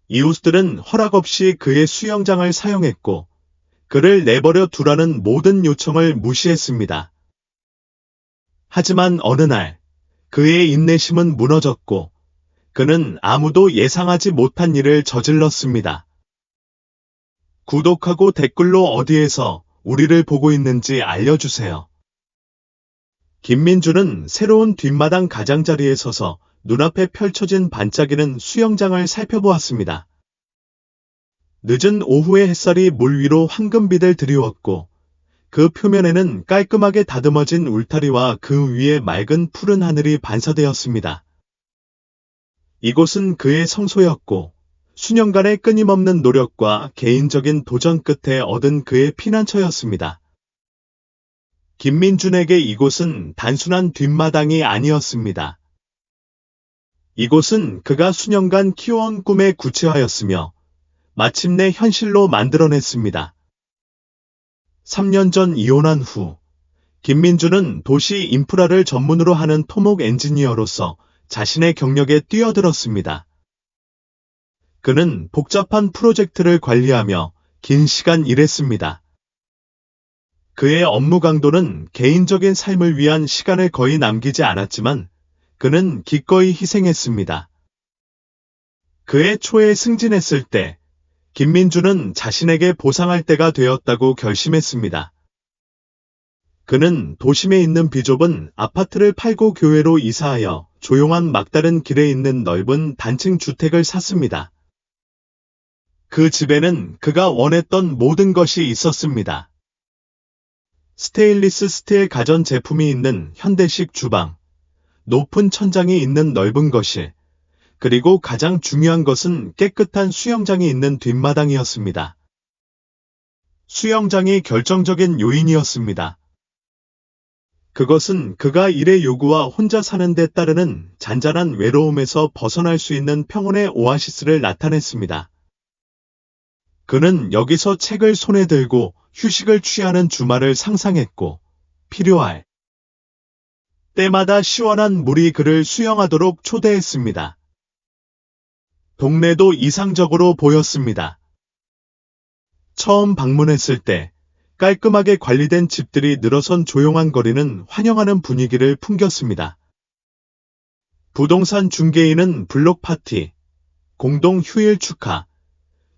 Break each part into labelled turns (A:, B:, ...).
A: 이웃들은 허락 없이 그의 수영장을 사용했고, 그를 내버려 두라는 모든 요청을 무시했습니다. 하지만 어느 날, 그의 인내심은 무너졌고, 그는 아무도 예상하지 못한 일을 저질렀습니다. 구독하고 댓글로 어디에서 우리를 보고 있는지 알려주세요. 김민주는 새로운 뒷마당 가장자리에 서서 눈앞에 펼쳐진 반짝이는 수영장을 살펴보았습니다. 늦은 오후의 햇살이 물 위로 황금빛을 드리웠고, 그 표면에는 깔끔하게 다듬어진 울타리와 그 위에 맑은 푸른 하늘이 반사되었습니다. 이곳은 그의 성소였고, 수년간의 끊임없는 노력과 개인적인 도전 끝에 얻은 그의 피난처였습니다. 김민준에게 이곳은 단순한 뒷마당이 아니었습니다. 이곳은 그가 수년간 키워온 꿈의 구체화였으며 마침내 현실로 만들어냈습니다. 3년 전 이혼한 후 김민준은 도시 인프라를 전문으로 하는 토목 엔지니어로서 자신의 경력에 뛰어들었습니다. 그는 복잡한 프로젝트를 관리하며 긴 시간 일했습니다. 그의 업무 강도는 개인적인 삶을 위한 시간을 거의 남기지 않았지만 그는 기꺼이 희생했습니다. 그의 초에 승진했을 때 김민준은 자신에게 보상할 때가 되었다고 결심했습니다. 그는 도심에 있는 비좁은 아파트를 팔고 교외로 이사하여 조용한 막다른 길에 있는 넓은 단층 주택을 샀습니다. 그 집에는 그가 원했던 모든 것이 있었습니다. 스테인리스 스틸 가전 제품이 있는 현대식 주방, 높은 천장이 있는 넓은 거실, 그리고 가장 중요한 것은 깨끗한 수영장이 있는 뒷마당이었습니다. 수영장이 결정적인 요인이었습니다. 그것은 그가 일의 요구와 혼자 사는 데 따르는 잔잔한 외로움에서 벗어날 수 있는 평온의 오아시스를 나타냈습니다. 그는 여기서 책을 손에 들고 휴식을 취하는 주말을 상상했고, 필요할 때마다 시원한 물이 그를 수영하도록 초대했습니다. 동네도 이상적으로 보였습니다. 처음 방문했을 때 깔끔하게 관리된 집들이 늘어선 조용한 거리는 환영하는 분위기를 풍겼습니다. 부동산 중개인은 블록 파티, 공동 휴일 축하,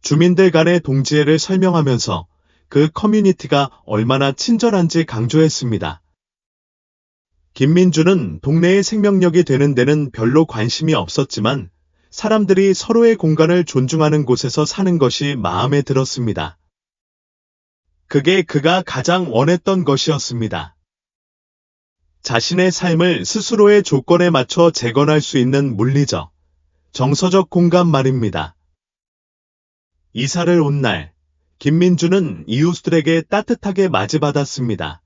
A: 주민들 간의 동지애를 설명하면서 그 커뮤니티가 얼마나 친절한지 강조했습니다. 김민주는 동네의 생명력이 되는 데는 별로 관심이 없었지만 사람들이 서로의 공간을 존중하는 곳에서 사는 것이 마음에 들었습니다. 그게 그가 가장 원했던 것이었습니다. 자신의 삶을 스스로의 조건에 맞춰 재건할 수 있는 물리적, 정서적 공간 말입니다. 이사를 온 날, 김민주는 이웃들에게 따뜻하게 맞이받았습니다.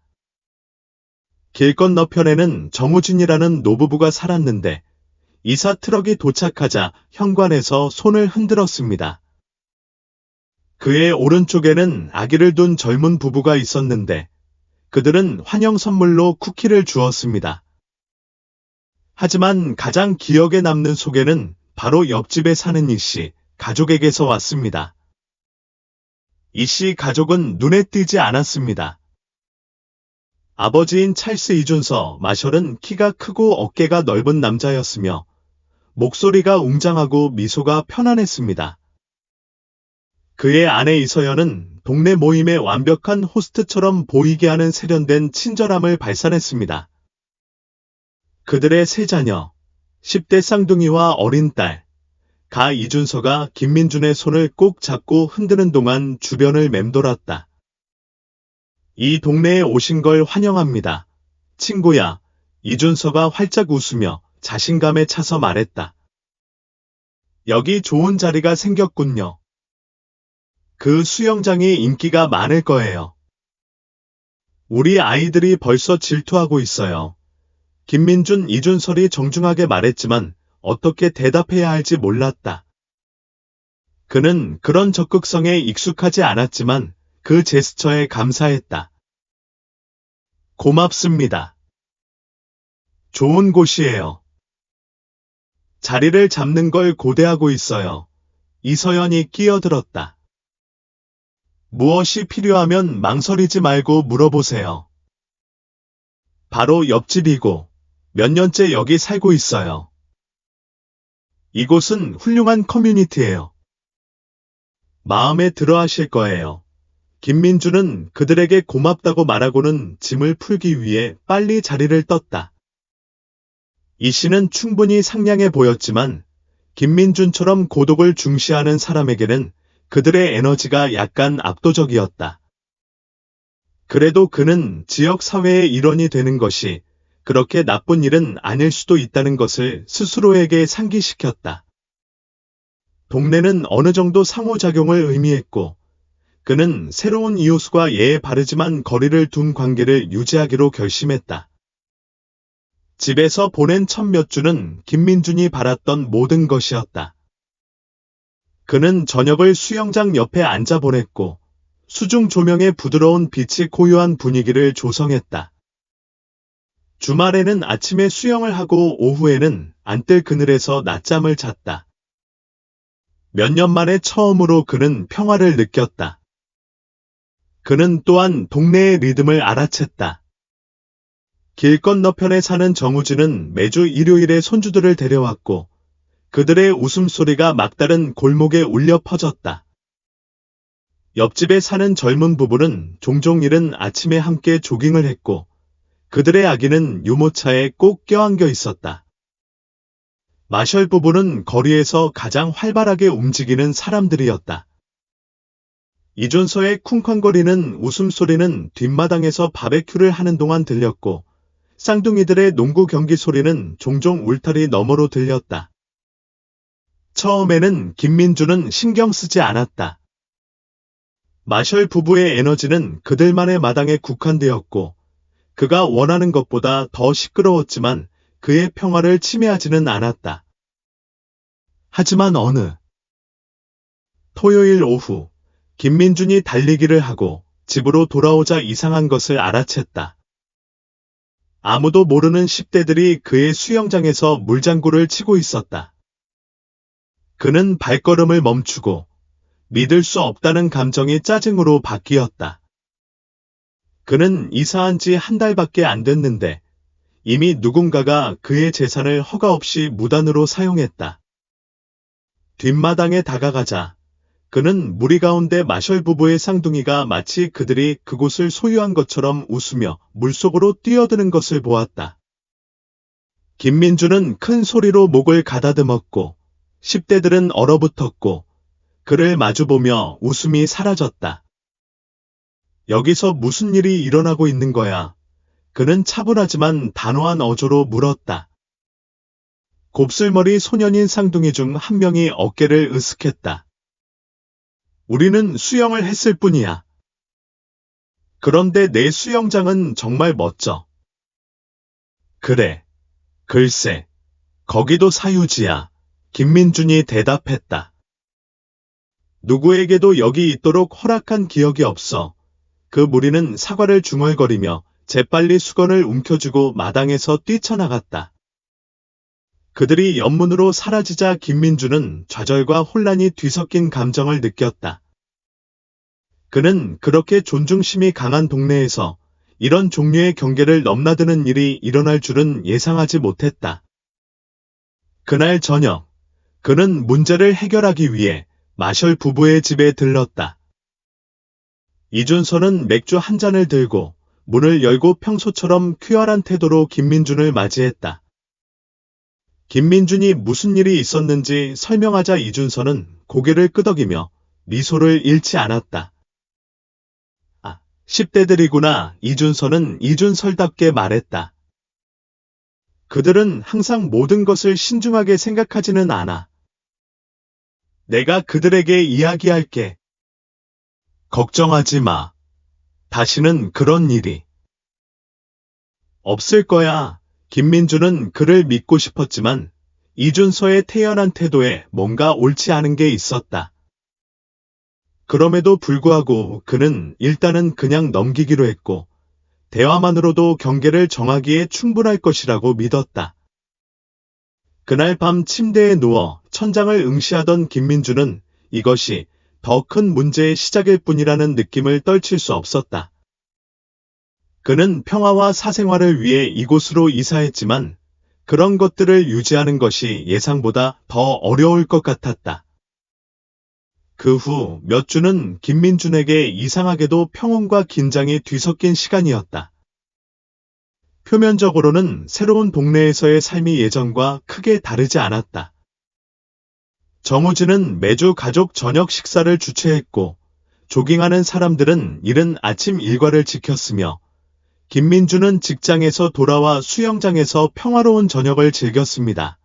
A: 길 건너편에는 정우진이라는 노부부가 살았는데 이사 트럭이 도착하자 현관에서 손을 흔들었습니다. 그의 오른쪽에는 아기를 둔 젊은 부부가 있었는데 그들은 환영 선물로 쿠키를 주었습니다. 하지만 가장 기억에 남는 소개는 바로 옆집에 사는 이씨 가족에게서 왔습니다. 이씨 가족은 눈에 띄지 않았습니다. 아버지인 찰스 이준서 마셜은 키가 크고 어깨가 넓은 남자였으며 목소리가 웅장하고 미소가 편안했습니다. 그의 아내 이서연은 동네 모임의 완벽한 호스트처럼 보이게 하는 세련된 친절함을 발산했습니다. 그들의 세 자녀, 10대 쌍둥이와 어린 딸, 가 이준서가 김민준의 손을 꼭 잡고 흔드는 동안 주변을 맴돌았다. 이 동네에 오신 걸 환영합니다. 친구야, 이준서가 활짝 웃으며 자신감에 차서 말했다. 여기 좋은 자리가 생겼군요. 그 수영장이 인기가 많을 거예요. 우리 아이들이 벌써 질투하고 있어요. 김민준, 이준설이 정중하게 말했지만 어떻게 대답해야 할지 몰랐다. 그는 그런 적극성에 익숙하지 않았지만 그 제스처에 감사했다. 고맙습니다. 좋은 곳이에요. 자리를 잡는 걸 고대하고 있어요. 이서연이 끼어들었다. 무엇이 필요하면 망설이지 말고 물어보세요. 바로 옆집이고 몇 년째 여기 살고 있어요. 이곳은 훌륭한 커뮤니티예요. 마음에 들어 하실 거예요. 김민주는 그들에게 고맙다고 말하고는 짐을 풀기 위해 빨리 자리를 떴다. 이 씨는 충분히 상냥해 보였지만 김민준처럼 고독을 중시하는 사람에게는 그들의 에너지가 약간 압도적이었다. 그래도 그는 지역 사회의 일원이 되는 것이 그렇게 나쁜 일은 아닐 수도 있다는 것을 스스로에게 상기시켰다. 동네는 어느 정도 상호작용을 의미했고 그는 새로운 이호수가 예에 바르지만 거리를 둔 관계를 유지하기로 결심했다. 집에서 보낸 첫 몇 주는 김민준이 바랐던 모든 것이었다. 그는 저녁을 수영장 옆에 앉아 보냈고 수중 조명의 부드러운 빛이 고요한 분위기를 조성했다. 주말에는 아침에 수영을 하고 오후에는 안뜰 그늘에서 낮잠을 잤다. 몇 년 만에 처음으로 그는 평화를 느꼈다. 그는 또한 동네의 리듬을 알아챘다. 길 건너편에 사는 정우진은 매주 일요일에 손주들을 데려왔고 그들의 웃음소리가 막다른 골목에 울려 퍼졌다. 옆집에 사는 젊은 부부는 종종 이른 아침에 함께 조깅을 했고 그들의 아기는 유모차에 꼭 껴안겨 있었다. 마셜 부부는 거리에서 가장 활발하게 움직이는 사람들이었다. 이준서의 쿵쾅거리는 웃음소리는 뒷마당에서 바베큐를 하는 동안 들렸고 쌍둥이들의 농구 경기 소리는 종종 울타리 너머로 들렸다. 처음에는 김민주는 신경 쓰지 않았다. 마셜 부부의 에너지는 그들만의 마당에 국한되었고 그가 원하는 것보다 더 시끄러웠지만 그의 평화를 침해하지는 않았다. 하지만 어느 토요일 오후 김민준이 달리기를 하고 집으로 돌아오자 이상한 것을 알아챘다. 아무도 모르는 10대들이 그의 수영장에서 물장구를 치고 있었다. 그는 발걸음을 멈추고 믿을 수 없다는 감정이 짜증으로 바뀌었다. 그는 이사한 지 한 달밖에 안 됐는데 이미 누군가가 그의 재산을 허가 없이 무단으로 사용했다. 뒷마당에 다가가자 그는 무리 가운데 마셜 부부의 쌍둥이가 마치 그들이 그곳을 소유한 것처럼 웃으며 물속으로 뛰어드는 것을 보았다. 김민주는 큰 소리로 목을 가다듬었고 10대들은 얼어붙었고 그를 마주보며 웃음이 사라졌다. 여기서 무슨 일이 일어나고 있는 거야? 그는 차분하지만 단호한 어조로 물었다. 곱슬머리 소년인 쌍둥이 중 한 명이 어깨를 으쓱했다. 우리는 수영을 했을 뿐이야. 그런데 내 수영장은 정말 멋져. 그래. 글쎄. 거기도 사유지야. 김민준이 대답했다. 누구에게도 여기 있도록 허락한 기억이 없어. 그 무리는 사과를 중얼거리며 재빨리 수건을 움켜쥐고 마당에서 뛰쳐나갔다. 그들이 옆문으로 사라지자 김민주는 좌절과 혼란이 뒤섞인 감정을 느꼈다. 그는 그렇게 존중심이 강한 동네에서 이런 종류의 경계를 넘나드는 일이 일어날 줄은 예상하지 못했다. 그날 저녁, 그는 문제를 해결하기 위해 마셜 부부의 집에 들렀다. 이준서는 맥주 한 잔을 들고 문을 열고 평소처럼 퀴어한 태도로 김민준을 맞이했다. 김민준이 무슨 일이 있었는지 설명하자 이준서는 고개를 끄덕이며 미소를 잃지 않았다. 10대들이구나. 이준서는 이준설답게 말했다. 그들은 항상 모든 것을 신중하게 생각하지는 않아. 내가 그들에게 이야기할게. 걱정하지 마. 다시는 그런 일이 없을 거야. 김민주는 그를 믿고 싶었지만 이준서의 태연한 태도에 뭔가 옳지 않은 게 있었다. 그럼에도 불구하고 그는 일단은 그냥 넘기기로 했고 대화만으로도 경계를 정하기에 충분할 것이라고 믿었다. 그날 밤 침대에 누워 천장을 응시하던 김민주는 이것이 더 큰 문제의 시작일 뿐이라는 느낌을 떨칠 수 없었다. 그는 평화와 사생활을 위해 이곳으로 이사했지만 그런 것들을 유지하는 것이 예상보다 더 어려울 것 같았다. 그 후 몇 주는 김민준에게 이상하게도 평온과 긴장이 뒤섞인 시간이었다. 표면적으로는 새로운 동네에서의 삶이 예전과 크게 다르지 않았다. 정우진은 매주 가족 저녁 식사를 주최했고, 조깅하는 사람들은 이른 아침 일과를 지켰으며, 김민준은 직장에서 돌아와 수영장에서 평화로운 저녁을 즐겼습니다.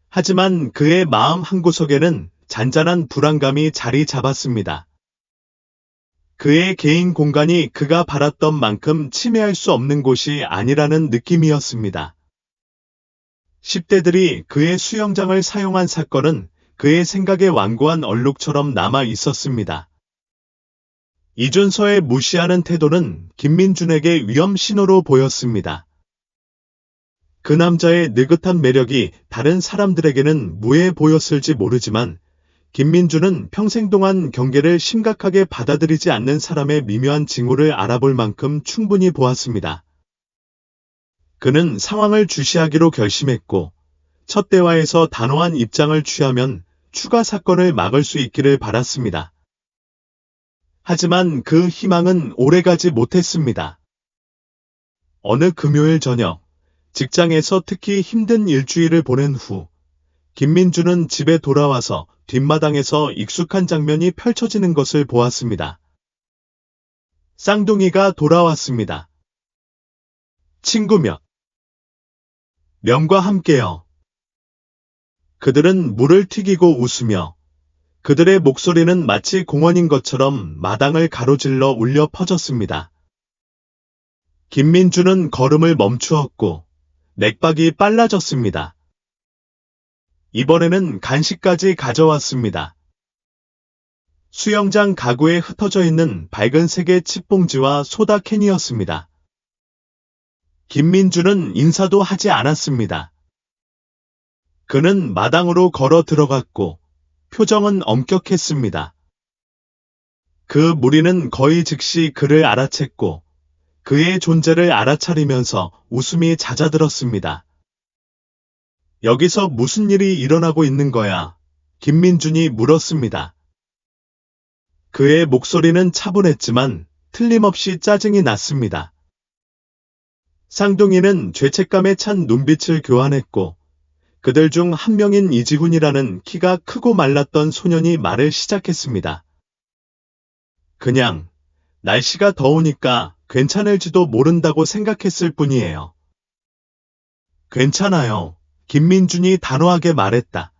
A: 하지만 그의 마음 한구석에는 잔잔한 불안감이 자리 잡았습니다. 그의 개인 공간이 그가 바랐던 만큼 침해할 수 없는 곳이 아니라는 느낌이었습니다. 10대들이 그의 수영장을 사용한 사건은 그의 생각에 완고한 얼룩처럼 남아 있었습니다. 이준서의 무시하는 태도는 김민준에게 위험 신호로 보였습니다. 그 남자의 느긋한 매력이 다른 사람들에게는 무해 보였을지 모르지만 김민준은 평생 동안 경계를 심각하게 받아들이지 않는 사람의 미묘한 징후를 알아볼 만큼 충분히 보았습니다. 그는 상황을 주시하기로 결심했고 첫 대화에서 단호한 입장을 취하면 추가 사건을 막을 수 있기를 바랐습니다. 하지만 그 희망은 오래가지 못했습니다. 어느 금요일 저녁, 직장에서 특히 힘든 일주일을 보낸 후, 김민준은 집에 돌아와서 뒷마당에서 익숙한 장면이 펼쳐지는 것을 보았습니다. 쌍둥이가 돌아왔습니다. 친구 명과 함께요. 그들은 물을 튀기고 웃으며 그들의 목소리는 마치 공원인 것처럼 마당을 가로질러 울려 퍼졌습니다. 김민준은 걸음을 멈추었고 맥박이 빨라졌습니다. 이번에는 간식까지 가져왔습니다. 수영장 가구에 흩어져 있는 밝은 색의 칩봉지와 소다 캔이었습니다. 김민준은 인사도 하지 않았습니다. 그는 마당으로 걸어 들어갔고 표정은 엄격했습니다. 그 무리는 거의 즉시 그를 알아챘고 그의 존재를 알아차리면서 웃음이 잦아들었습니다. 여기서 무슨 일이 일어나고 있는 거야? 김민준이 물었습니다. 그의 목소리는 차분했지만 틀림없이 짜증이 났습니다. 쌍둥이는 죄책감에 찬 눈빛을 교환했고 그들 중 한 명인 이지훈이라는 키가 크고 말랐던 소년이 말을 시작했습니다. 그냥 날씨가 더우니까 괜찮을지도 모른다고 생각했을 뿐이에요. 괜찮아요. 김민준이 단호하게 말했다.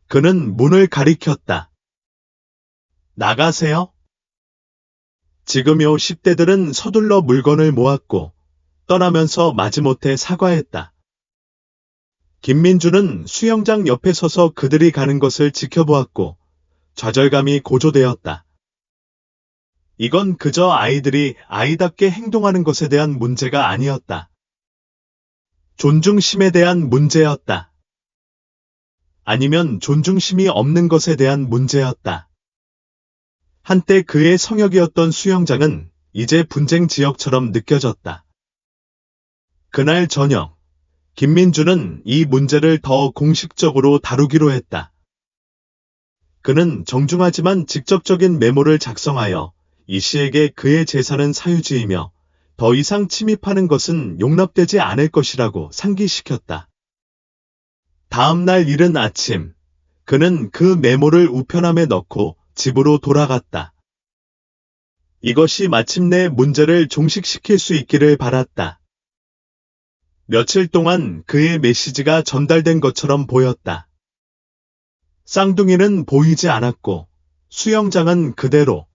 A: 그는 문을 가리켰다. 나가세요. 지금요 10대들은 서둘러 물건을 모았고 떠나면서 마지못해 사과했다. 김민준은 수영장 옆에 서서 그들이 가는 것을 지켜보았고 좌절감이 고조되었다. 이건 그저 아이들이 아이답게 행동하는 것에 대한 문제가 아니었다. 존중심에 대한 문제였다. 아니면 존중심이 없는 것에 대한 문제였다. 한때 그의 성역이었던 수영장은 이제 분쟁 지역처럼 느껴졌다. 그날 저녁, 김민준은 이 문제를 더 공식적으로 다루기로 했다. 그는 정중하지만 직접적인 메모를 작성하여 이 씨에게 그의 재산은 사유지이며 더 이상 침입하는 것은 용납되지 않을 것이라고 상기시켰다. 다음 날 이른 아침, 그는 그 메모를 우편함에 넣고 집으로 돌아갔다. 이것이 마침내 문제를 종식시킬 수 있기를 바랐다. 며칠 동안 그의 메시지가 전달된 것처럼 보였다. 쌍둥이는 보이지 않았고 수영장은 그대로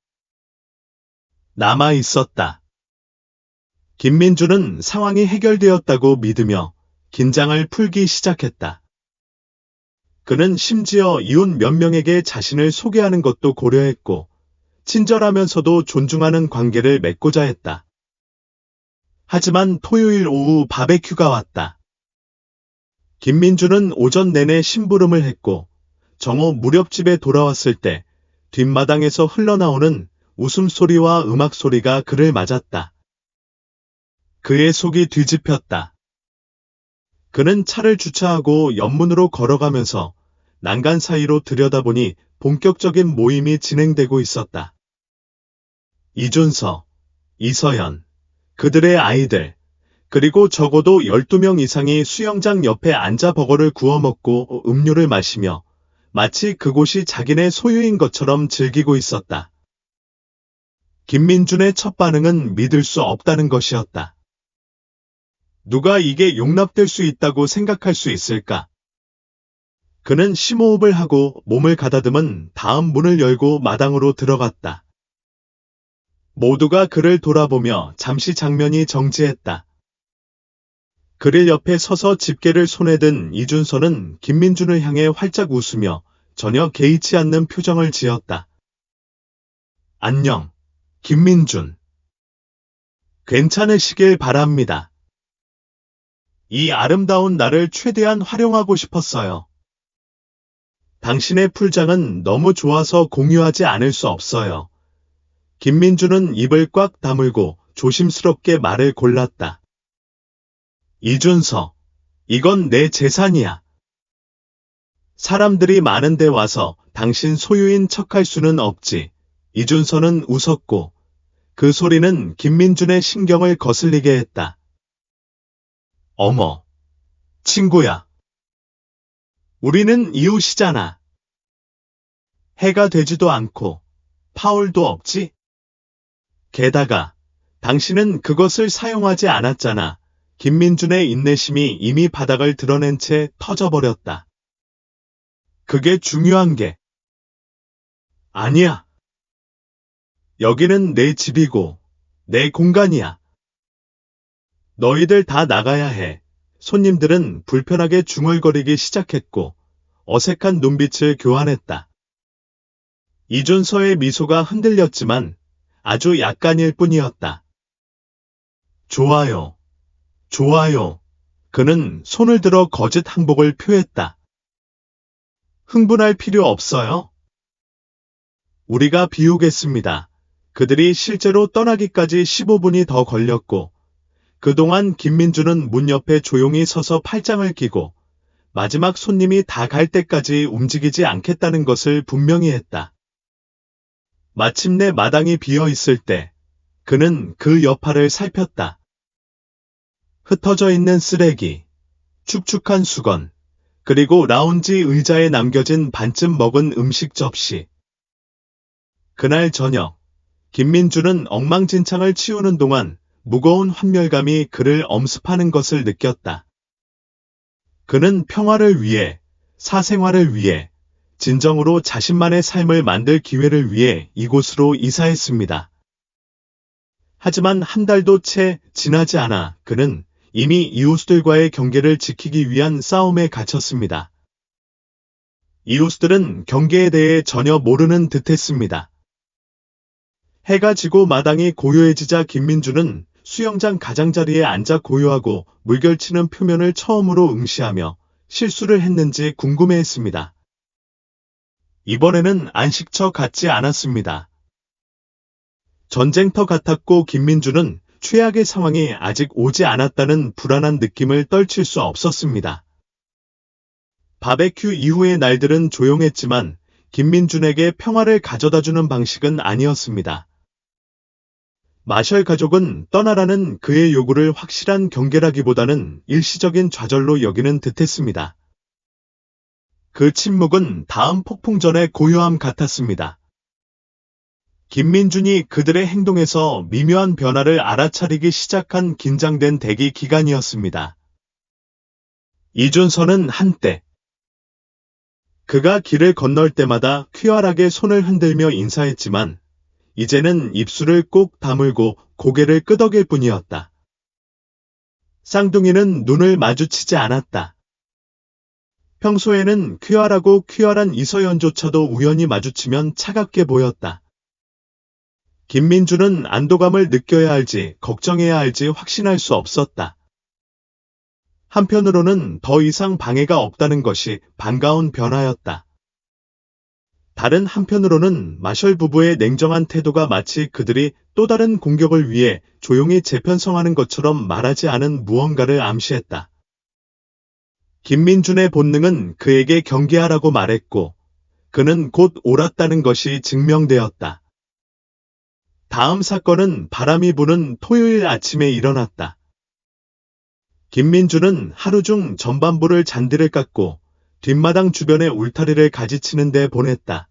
A: 남아 있었다. 김민준은 상황이 해결되었다고 믿으며 긴장을 풀기 시작했다. 그는 심지어 이웃 몇 명에게 자신을 소개하는 것도 고려했고 친절하면서도 존중하는 관계를 맺고자 했다. 하지만 토요일 오후 바베큐가 왔다. 김민준은 오전 내내 심부름을 했고 정오 무렵 집에 돌아왔을 때 뒷마당에서 흘러나오는 웃음소리와 음악소리가 그를 맞았다. 그의 속이 뒤집혔다. 그는 차를 주차하고 옆문으로 걸어가면서 난간 사이로 들여다보니 본격적인 모임이 진행되고 있었다. 이준서, 이서연, 그들의 아이들, 그리고 적어도 12명 이상이 수영장 옆에 앉아 버거를 구워 먹고 음료를 마시며 마치 그곳이 자기네 소유인 것처럼 즐기고 있었다. 김민준의 첫 반응은 믿을 수 없다는 것이었다. 누가 이게 용납될 수 있다고 생각할 수 있을까? 그는 심호흡을 하고 몸을 가다듬은 다음 문을 열고 마당으로 들어갔다. 모두가 그를 돌아보며 잠시 장면이 정지했다. 그릴 옆에 서서 집게를 손에 든 이준서는 김민준을 향해 활짝 웃으며 전혀 개의치 않는 표정을 지었다. 안녕, 김민준. 괜찮으시길 바랍니다. 이 아름다운 날을 최대한 활용하고 싶었어요. 당신의 풀장은 너무 좋아서 공유하지 않을 수 없어요. 김민준은 입을 꽉 다물고 조심스럽게 말을 골랐다. 이준서, 이건 내 재산이야. 사람들이 많은데 와서 당신 소유인 척할 수는 없지. 이준서는 웃었고 그 소리는 김민준의 신경을 거슬리게 했다. 어머, 친구야. 우리는 이웃이잖아. 해가 되지도 않고 파울도 없지? 게다가 당신은 그것을 사용하지 않았잖아. 김민준의 인내심이 이미 바닥을 드러낸 채 터져버렸다. 그게 중요한 게 아니야. 여기는 내 집이고 내 공간이야. 너희들 다 나가야 해. 손님들은 불편하게 중얼거리기 시작했고 어색한 눈빛을 교환했다. 이준서의 미소가 흔들렸지만 아주 약간일 뿐이었다. 좋아요. 좋아요. 그는 손을 들어 거짓 항복을 표했다. 흥분할 필요 없어요. 우리가 비우겠습니다. 그들이 실제로 떠나기까지 15분이 더 걸렸고 그동안 김민준은 문 옆에 조용히 서서 팔짱을 끼고 마지막 손님이 다 갈 때까지 움직이지 않겠다는 것을 분명히 했다. 마침내 마당이 비어 있을 때 그는 그 여파를 살폈다. 흩어져 있는 쓰레기, 축축한 수건, 그리고 라운지 의자에 남겨진 반쯤 먹은 음식 접시. 그날 저녁, 김민준은 엉망진창을 치우는 동안 무거운 환멸감이 그를 엄습하는 것을 느꼈다. 그는 평화를 위해, 사생활을 위해, 진정으로 자신만의 삶을 만들 기회를 위해 이곳으로 이사했습니다. 하지만 한 달도 채 지나지 않아 그는 이미 이웃들과의 경계를 지키기 위한 싸움에 갇혔습니다. 이웃들은 경계에 대해 전혀 모르는 듯했습니다. 해가 지고 마당이 고요해지자 김민준은 수영장 가장자리에 앉아 고요하고 물결치는 표면을 처음으로 응시하며 실수를 했는지 궁금해했습니다. 이번에는 안식처 같지 않았습니다. 전쟁터 같았고 김민준은 최악의 상황이 아직 오지 않았다는 불안한 느낌을 떨칠 수 없었습니다. 바베큐 이후의 날들은 조용했지만 김민준에게 평화를 가져다주는 방식은 아니었습니다. 마셜 가족은 떠나라는 그의 요구를 확실한 경계라기보다는 일시적인 좌절로 여기는 듯했습니다. 그 침묵은 다음 폭풍 전의 고요함 같았습니다. 김민준이 그들의 행동에서 미묘한 변화를 알아차리기 시작한 긴장된 대기 기간이었습니다. 이준서는 한때 그가 길을 건널 때마다 퀴활하게 손을 흔들며 인사했지만 이제는 입술을 꼭 다물고 고개를 끄덕일 뿐이었다. 쌍둥이는 눈을 마주치지 않았다. 평소에는 퀴활하고 퀴활한 이서연조차도 우연히 마주치면 차갑게 보였다. 김민준은 안도감을 느껴야 할지 걱정해야 할지 확신할 수 없었다. 한편으로는 더 이상 방해가 없다는 것이 반가운 변화였다. 다른 한편으로는 마셜 부부의 냉정한 태도가 마치 그들이 또 다른 공격을 위해 조용히 재편성하는 것처럼 말하지 않은 무언가를 암시했다. 김민준의 본능은 그에게 경계하라고 말했고, 그는 곧 옳았다는 것이 증명되었다. 다음 사건은 바람이 부는 토요일 아침에 일어났다. 김민준은 하루 중 전반부를 잔디를 깎고 뒷마당 주변의 울타리를 가지치는 데 보냈다.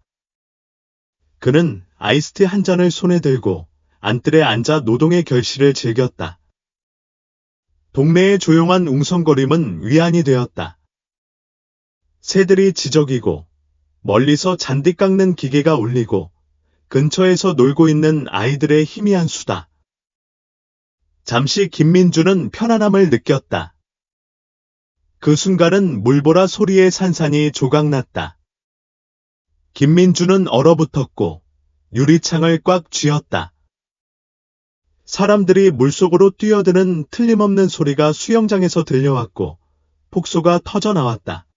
A: 그는 아이스티 한 잔을 손에 들고 안뜰에 앉아 노동의 결실을 즐겼다. 동네의 조용한 웅성거림은 위안이 되었다. 새들이 지저귀고 멀리서 잔디 깎는 기계가 울리고 근처에서 놀고 있는 아이들의 희미한 수다. 잠시 김민준은 편안함을 느꼈다. 그 순간은 물보라 소리에 산산이 조각났다. 김민준은 얼어붙었고 유리창을 꽉 쥐었다. 사람들이 물속으로 뛰어드는 틀림없는 소리가 수영장에서 들려왔고 폭소가 터져나왔다.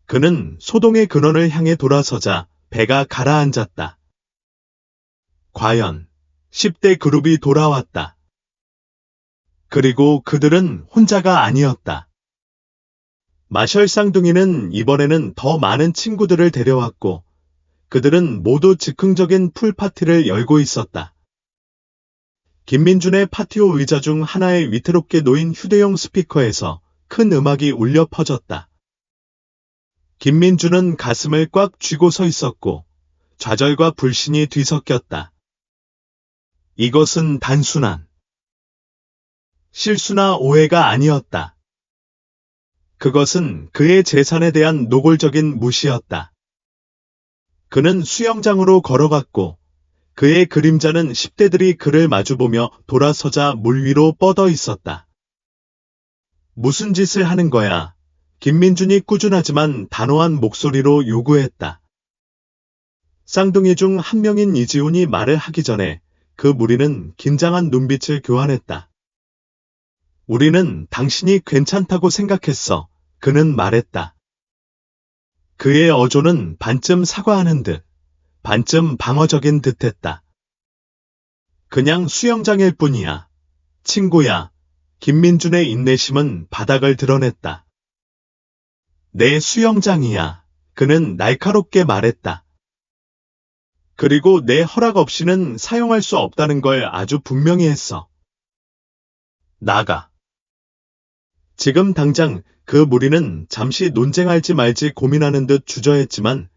A: 그는 소동의 근원을 향해 돌아서자 배가 가라앉았다. 과연 10대 그룹이 돌아왔다. 그리고 그들은 혼자가 아니었다. 마셜 쌍둥이는 이번에는 더 많은 친구들을 데려왔고 그들은 모두 즉흥적인 풀파티를 열고 있었다. 김민준의 파티오 의자 중 하나에 위태롭게 놓인 휴대용 스피커에서 큰 음악이 울려 퍼졌다. 김민준은 가슴을 꽉 쥐고 서 있었고 좌절과 불신이 뒤섞였다. 이것은 단순한 실수나 오해가 아니었다. 그것은 그의 재산에 대한 노골적인 무시였다. 그는 수영장으로 걸어갔고 그의 그림자는 10대들이 그를 마주보며 돌아서자 물 위로 뻗어 있었다. 무슨 짓을 하는 거야? 김민준이 꾸준하지만 단호한 목소리로 요구했다. 쌍둥이 중 한 명인 이지훈이 말을 하기 전에 그 무리는 긴장한 눈빛을 교환했다. 우리는 당신이 괜찮다고 생각했어. 그는 말했다. 그의 어조는 반쯤 사과하는 듯, 반쯤 방어적인 듯했다. 그냥 수영장일 뿐이야. 친구야. 김민준의 인내심은 바닥을 드러냈다. 내 수영장이야. 그는 날카롭게 말했다. 그리고 내 허락 없이는 사용할 수 없다는 걸 아주 분명히 했어. 나가. 지금 당장 그 무리는 잠시 논쟁할지 말지 고민하는 듯 주저했지만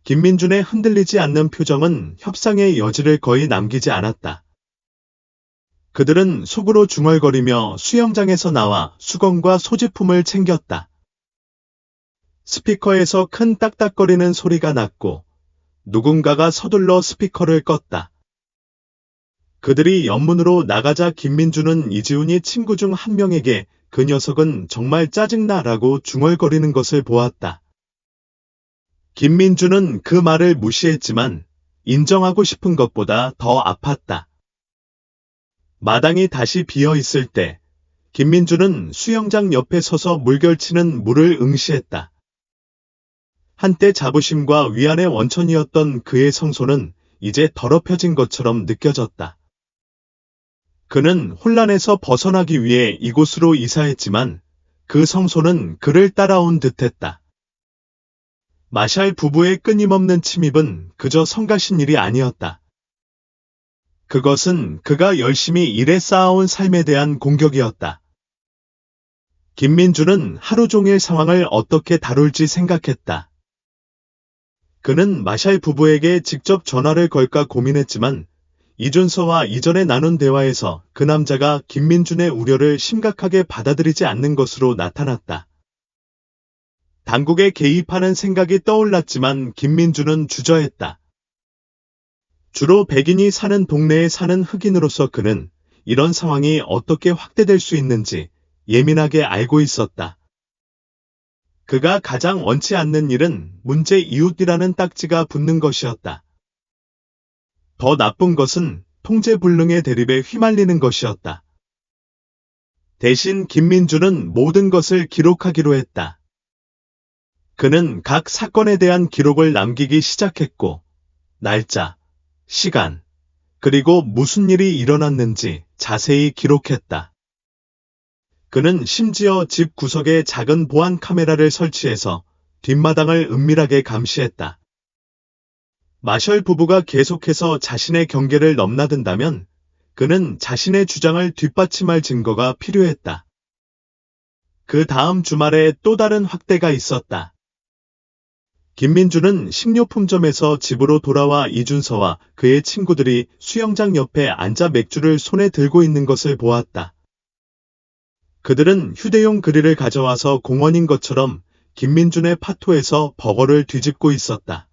A: 김민준의 흔들리지 않는 표정은 협상의 여지를 거의 남기지 않았다. 그들은 속으로 중얼거리며 수영장에서 나와 수건과 소지품을 챙겼다. 스피커에서 큰 딱딱거리는 소리가 났고 누군가가 서둘러 스피커를 껐다. 그들이 연문으로 나가자 김민준은 이지훈이 친구 중 한 명에게 그 녀석은 정말 짜증나라고 중얼거리는 것을 보았다. 김민준은 그 말을 무시했지만 인정하고 싶은 것보다 더 아팠다. 마당이 다시 비어 있을 때 김민준은 수영장 옆에 서서 물결치는 물을 응시했다. 한때 자부심과 위안의 원천이었던 그의 성소는 이제 더럽혀진 것처럼 느껴졌다. 그는 혼란에서 벗어나기 위해 이곳으로 이사했지만 그 성소는 그를 따라온 듯했다. 마샬 부부의 끊임없는 침입은 그저 성가신 일이 아니었다. 그것은 그가 열심히 일해 쌓아온 삶에 대한 공격이었다. 김민준은 하루 종일 상황을 어떻게 다룰지 생각했다. 그는 마샬 부부에게 직접 전화를 걸까 고민했지만 이준서와 이전에 나눈 대화에서 그 남자가 김민준의 우려를 심각하게 받아들이지 않는 것으로 나타났다. 당국에 개입하는 생각이 떠올랐지만 김민준은 주저했다. 주로 백인이 사는 동네에 사는 흑인으로서 그는 이런 상황이 어떻게 확대될 수 있는지 예민하게 알고 있었다. 그가 가장 원치 않는 일은 문제 이웃이라는 딱지가 붙는 것이었다. 더 나쁜 것은 통제불능의 대립에 휘말리는 것이었다. 대신 김민준은 모든 것을 기록하기로 했다. 그는 각 사건에 대한 기록을 남기기 시작했고, 날짜, 시간, 그리고 무슨 일이 일어났는지 자세히 기록했다. 그는 심지어 집 구석에 작은 보안 카메라를 설치해서 뒷마당을 은밀하게 감시했다. 마셜 부부가 계속해서 자신의 경계를 넘나든다면 그는 자신의 주장을 뒷받침할 증거가 필요했다. 그 다음 주말에 또 다른 확대가 있었다. 김민주는 식료품점에서 집으로 돌아와 이준서와 그의 친구들이 수영장 옆에 앉아 맥주를 손에 들고 있는 것을 보았다. 그들은 휴대용 그릴을 가져와서 공원인 것처럼 김민준의 파토에서 버거를 뒤집고 있었다.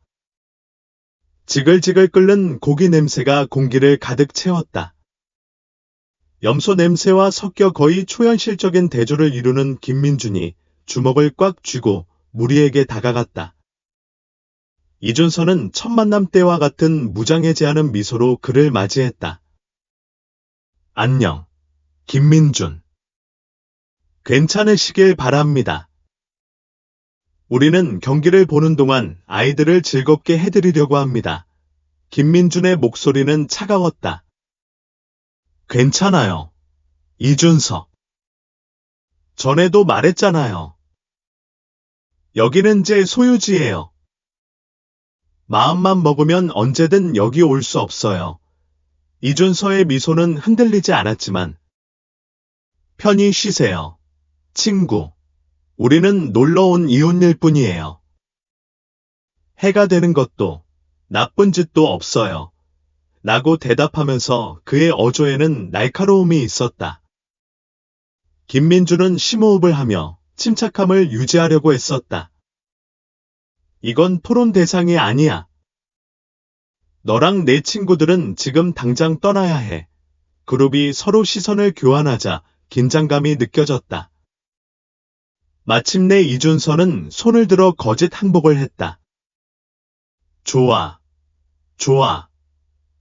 A: 지글지글 끓는 고기 냄새가 공기를 가득 채웠다. 염소 냄새와 섞여 거의 초현실적인 대조를 이루는 김민준이 주먹을 꽉 쥐고 무리에게 다가갔다. 이준서는 첫 만남 때와 같은 무장해제 하는 미소로 그를 맞이했다. 안녕, 김민준. 괜찮으시길 바랍니다. 우리는 경기를 보는 동안 아이들을 즐겁게 해드리려고 합니다. 김민준의 목소리는 차가웠다. 괜찮아요. 이준서. 전에도 말했잖아요. 여기는 제 소유지예요. 마음만 먹으면 언제든 여기 올 수 없어요. 이준서의 미소는 흔들리지 않았지만 편히 쉬세요. 친구. 우리는 놀러 온 이웃일 뿐이에요. 해가 되는 것도 나쁜 짓도 없어요. 라고 대답하면서 그의 어조에는 날카로움이 있었다. 김민주는 심호흡을 하며 침착함을 유지하려고 했었다. 이건 토론 대상이 아니야. 너랑 내 친구들은 지금 당장 떠나야 해. 그룹이 서로 시선을 교환하자 긴장감이 느껴졌다. 마침내 이준서는 손을 들어 거짓 항복을 했다. 좋아. 좋아.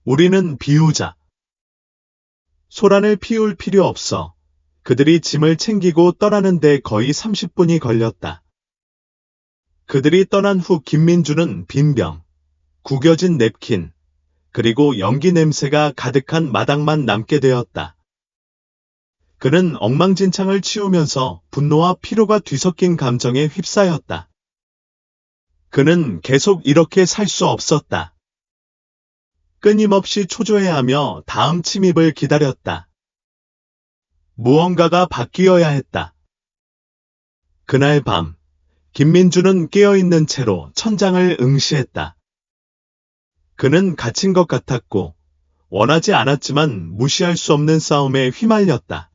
A: 우리는 비우자. 소란을 피울 필요 없어. 그들이 짐을 챙기고 떠나는데 거의 30분이 걸렸다. 그들이 떠난 후 김민주는 빈병, 구겨진 냅킨, 그리고 연기 냄새가 가득한 마당만 남게 되었다. 그는 엉망진창을 치우면서 분노와 피로가 뒤섞인 감정에 휩싸였다. 그는 계속 이렇게 살 수 없었다. 끊임없이 초조해하며 다음 침입을 기다렸다. 무언가가 바뀌어야 했다. 그날 밤, 김민주는 깨어있는 채로 천장을 응시했다. 그는 갇힌 것 같았고, 원하지 않았지만 무시할 수 없는 싸움에 휘말렸다.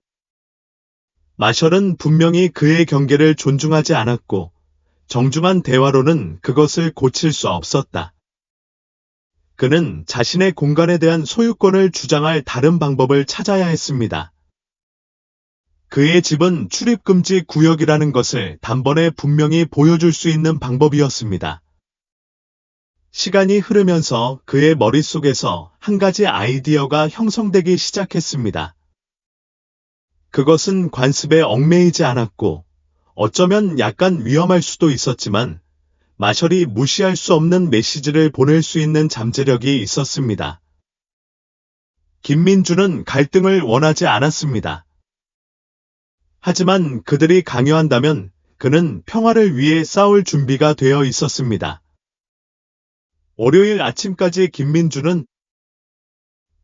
A: 마셜은 분명히 그의 경계를 존중하지 않았고, 정중한 대화로는 그것을 고칠 수 없었다. 그는 자신의 공간에 대한 소유권을 주장할 다른 방법을 찾아야 했습니다. 그의 집은 출입금지 구역이라는 것을 단번에 분명히 보여줄 수 있는 방법이었습니다. 시간이 흐르면서 그의 머릿속에서 한 가지 아이디어가 형성되기 시작했습니다. 그것은 관습에 얽매이지 않았고, 어쩌면 약간 위험할 수도 있었지만, 마셜이 무시할 수 없는 메시지를 보낼 수 있는 잠재력이 있었습니다. 김민주는 갈등을 원하지 않았습니다. 하지만 그들이 강요한다면 그는 평화를 위해 싸울 준비가 되어 있었습니다. 월요일 아침까지 김민주는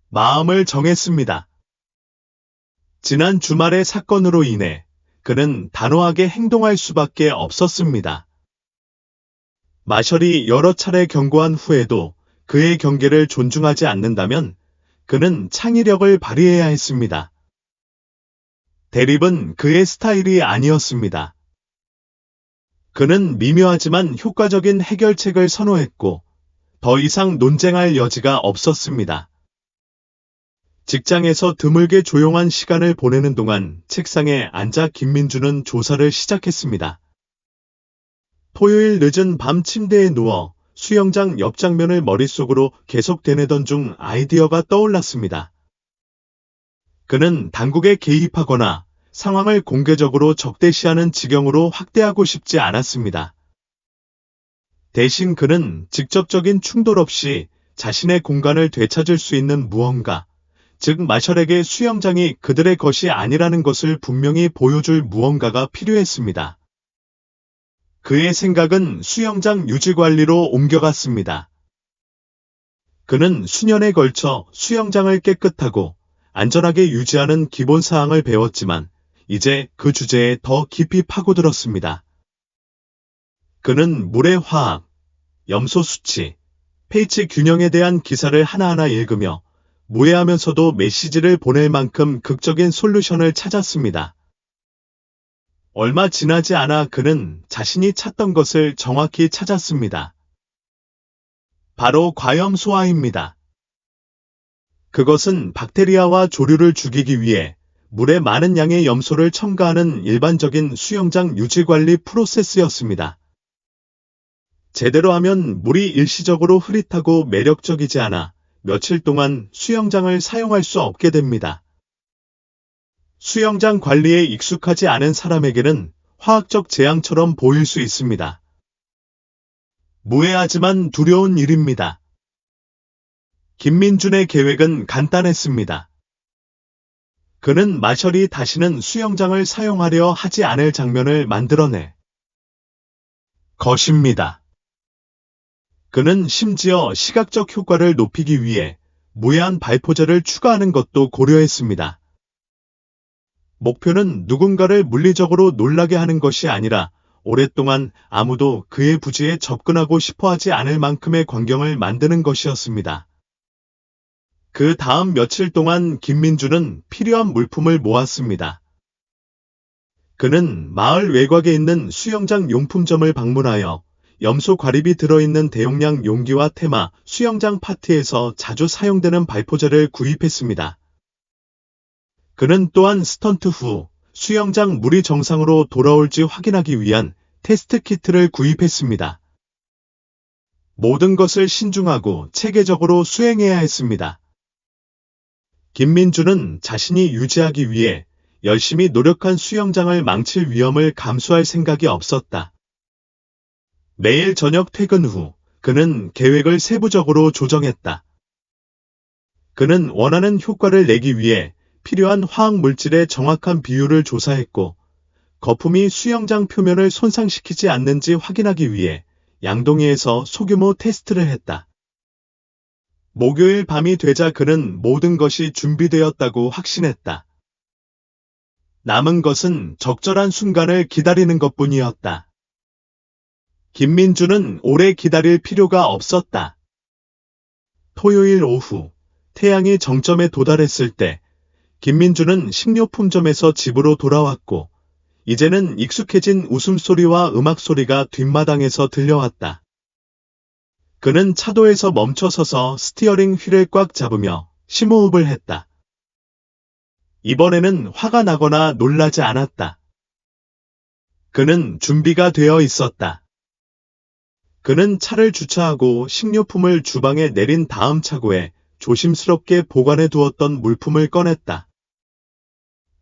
A: 마음을 정했습니다. 지난 주말의 사건으로 인해 그는 단호하게 행동할 수밖에 없었습니다. 마셜이 여러 차례 경고한 후에도 그의 경계를 존중하지 않는다면 그는 창의력을 발휘해야 했습니다. 대립은 그의 스타일이 아니었습니다. 그는 미묘하지만 효과적인 해결책을 선호했고 더 이상 논쟁할 여지가 없었습니다. 직장에서 드물게 조용한 시간을 보내는 동안 책상에 앉아 김민주는 조사를 시작했습니다. 토요일 늦은 밤 침대에 누워 수영장 옆 장면을 머릿속으로 계속 되뇌던 중 아이디어가 떠올랐습니다. 그는 당국에 개입하거나 상황을 공개적으로 적대시하는 지경으로 확대하고 싶지 않았습니다. 대신 그는 직접적인 충돌 없이 자신의 공간을 되찾을 수 있는 무언가, 즉 마셜에게 수영장이 그들의 것이 아니라는 것을 분명히 보여줄 무언가가 필요했습니다. 그의 생각은 수영장 유지관리로 옮겨갔습니다. 그는 수년에 걸쳐 수영장을 깨끗하고 안전하게 유지하는 기본 사항을 배웠지만 이제 그 주제에 더 깊이 파고들었습니다. 그는 물의 화학, 염소 수치, pH 균형에 대한 기사를 하나하나 읽으며 무해하면서도 메시지를 보낼 만큼 극적인 솔루션을 찾았습니다. 얼마 지나지 않아 그는 자신이 찾던 것을 정확히 찾았습니다. 바로 과염소화입니다. 그것은 박테리아와 조류를 죽이기 위해 물에 많은 양의 염소를 첨가하는 일반적인 수영장 유지관리 프로세스였습니다. 제대로 하면 물이 일시적으로 흐릿하고 매력적이지 않아 며칠 동안 수영장을 사용할 수 없게 됩니다. 수영장 관리에 익숙하지 않은 사람에게는 화학적 재앙처럼 보일 수 있습니다. 무해하지만 두려운 일입니다. 김민준의 계획은 간단했습니다. 그는 마셜이 다시는 수영장을 사용하려 하지 않을 장면을 만들어낼 것입니다. 그는 심지어 시각적 효과를 높이기 위해 무해한 발포제를 추가하는 것도 고려했습니다. 목표는 누군가를 물리적으로 놀라게 하는 것이 아니라 오랫동안 아무도 그의 부지에 접근하고 싶어 하지 않을 만큼의 광경을 만드는 것이었습니다. 그 다음 며칠 동안 김민준은 필요한 물품을 모았습니다. 그는 마을 외곽에 있는 수영장 용품점을 방문하여 염소 과립이 들어있는 대용량 용기와 테마, 수영장 파티에서 자주 사용되는 발포제를 구입했습니다. 그는 또한 스턴트 후 수영장 물이 정상으로 돌아올지 확인하기 위한 테스트 키트를 구입했습니다. 모든 것을 신중하고 체계적으로 수행해야 했습니다. 김민준은 자신이 유지하기 위해 열심히 노력한 수영장을 망칠 위험을 감수할 생각이 없었다. 매일 저녁 퇴근 후 그는 계획을 세부적으로 조정했다. 그는 원하는 효과를 내기 위해 필요한 화학 물질의 정확한 비율을 조사했고 거품이 수영장 표면을 손상시키지 않는지 확인하기 위해 양동이에서 소규모 테스트를 했다. 목요일 밤이 되자 그는 모든 것이 준비되었다고 확신했다. 남은 것은 적절한 순간을 기다리는 것뿐이었다. 김민준은 오래 기다릴 필요가 없었다. 토요일 오후, 태양이 정점에 도달했을 때 김민준은 식료품점에서 집으로 돌아왔고 이제는 익숙해진 웃음소리와 음악소리가 뒷마당에서 들려왔다. 그는 차도에서 멈춰서서 스티어링 휠을 꽉 잡으며 심호흡을 했다. 이번에는 화가 나거나 놀라지 않았다. 그는 준비가 되어 있었다. 그는 차를 주차하고 식료품을 주방에 내린 다음 차고에 조심스럽게 보관해 두었던 물품을 꺼냈다.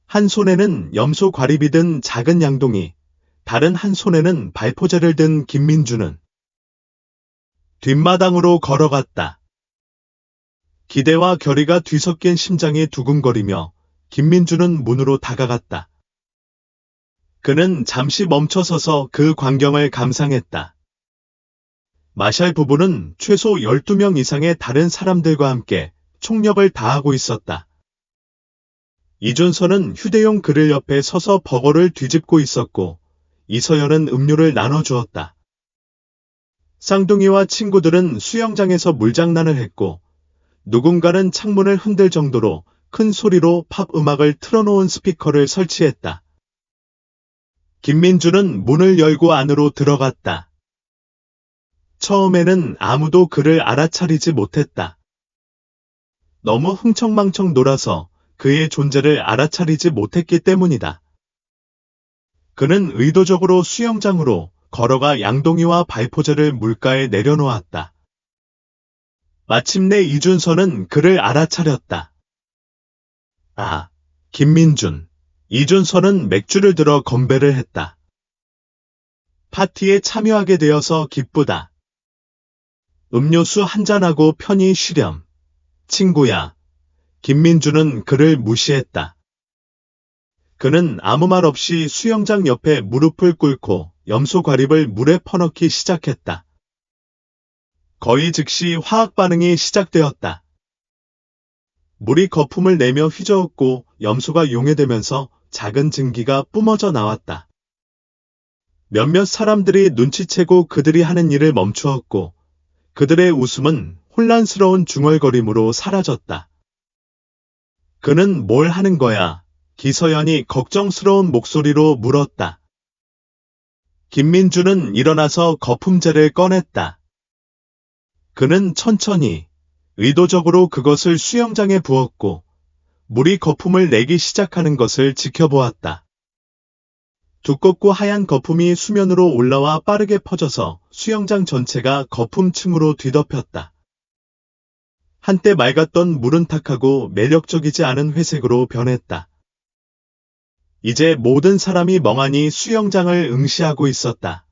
A: 한 손에는 염소 과립이 든 작은 양동이, 다른 한 손에는 발포제를 든 김민준은 뒷마당으로 걸어갔다. 기대와 결의가 뒤섞인 심장이 두근거리며 김민준은 문으로 다가갔다. 그는 잠시 멈춰서서 그 광경을 감상했다. 마샬 부부는 최소 12명 이상의 다른 사람들과 함께 총력을 다하고 있었다. 이준서는 휴대용 그릴 옆에 서서 버거를 뒤집고 있었고 이서연은 음료를 나눠주었다. 쌍둥이와 친구들은 수영장에서 물장난을 했고 누군가는 창문을 흔들 정도로 큰 소리로 팝 음악을 틀어놓은 스피커를 설치했다. 김민준은 문을 열고 안으로 들어갔다. 처음에는 아무도 그를 알아차리지 못했다. 너무 흥청망청 놀아서 그의 존재를 알아차리지 못했기 때문이다. 그는 의도적으로 수영장으로 걸어가 양동이와 발포제를 물가에 내려놓았다. 마침내 이준서는 그를 알아차렸다. 아, 김민준. 이준서는 맥주를 들어 건배를 했다. 파티에 참여하게 되어서 기쁘다. 음료수 한잔하고 편히 쉬렴. 친구야. 김민주는 그를 무시했다. 그는 아무 말 없이 수영장 옆에 무릎을 꿇고 염소 과립을 물에 퍼넣기 시작했다. 거의 즉시 화학 반응이 시작되었다. 물이 거품을 내며 휘저었고 염소가 용해되면서 작은 증기가 뿜어져 나왔다. 몇몇 사람들이 눈치채고 그들이 하는 일을 멈추었고 그들의 웃음은 혼란스러운 중얼거림으로 사라졌다. 그는 뭘 하는 거야? 기서연이 걱정스러운 목소리로 물었다. 김민주는 일어나서 거품제를 꺼냈다. 그는 천천히, 의도적으로 그것을 수영장에 부었고 물이 거품을 내기 시작하는 것을 지켜보았다. 두껍고 하얀 거품이 수면으로 올라와 빠르게 퍼져서 수영장 전체가 거품층으로 뒤덮였다. 한때 맑았던 물은 탁하고 매력적이지 않은 회색으로 변했다. 이제 모든 사람이 멍하니 수영장을 응시하고 있었다.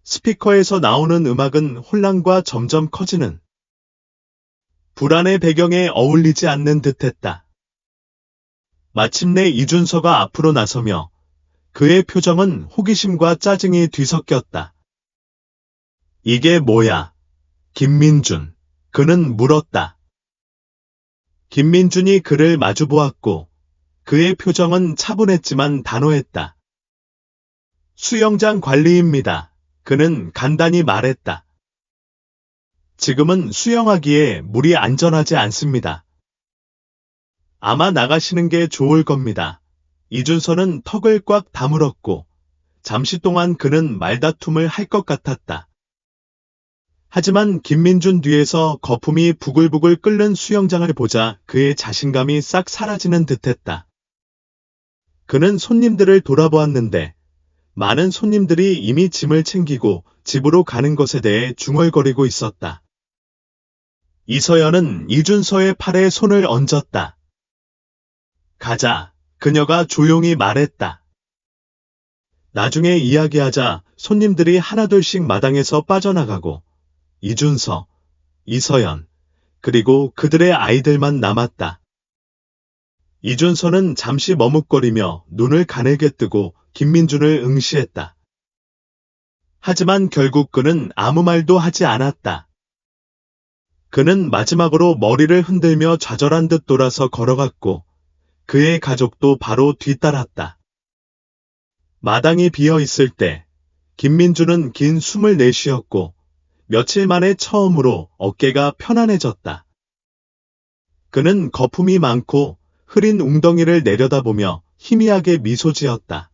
A: 스피커에서 나오는 음악은 혼란과 점점 커지는 불안의 배경에 어울리지 않는 듯했다. 마침내 이준서가 앞으로 나서며 그의 표정은 호기심과 짜증이 뒤섞였다. 이게 뭐야? 김민준. 그는 물었다. 김민준이 그를 마주보았고 그의 표정은 차분했지만 단호했다. 수영장 관리입니다. 그는 간단히 말했다. 지금은 수영하기에 물이 안전하지 않습니다. 아마 나가시는 게 좋을 겁니다. 이준서는 턱을 꽉 다물었고 잠시 동안 그는 말다툼을 할 것 같았다. 하지만 김민준 뒤에서 거품이 부글부글 끓는 수영장을 보자 그의 자신감이 싹 사라지는 듯했다. 그는 손님들을 돌아보았는데 많은 손님들이 이미 짐을 챙기고 집으로 가는 것에 대해 중얼거리고 있었다. 이서연은 이준서의 팔에 손을 얹었다. 가자. 그녀가 조용히 말했다. 나중에 이야기하자 손님들이 하나둘씩 마당에서 빠져나가고 이준서, 이서연, 그리고 그들의 아이들만 남았다. 이준서는 잠시 머뭇거리며 눈을 가늘게 뜨고 김민준을 응시했다. 하지만 결국 그는 아무 말도 하지 않았다. 그는 마지막으로 머리를 흔들며 좌절한 듯 돌아서 걸어갔고 그의 가족도 바로 뒤따랐다. 마당이 비어 있을 때 김민준은 긴 숨을 내쉬었고 며칠 만에 처음으로 어깨가 편안해졌다. 그는 거품이 많고 흐린 웅덩이를 내려다보며 희미하게 미소 지었다.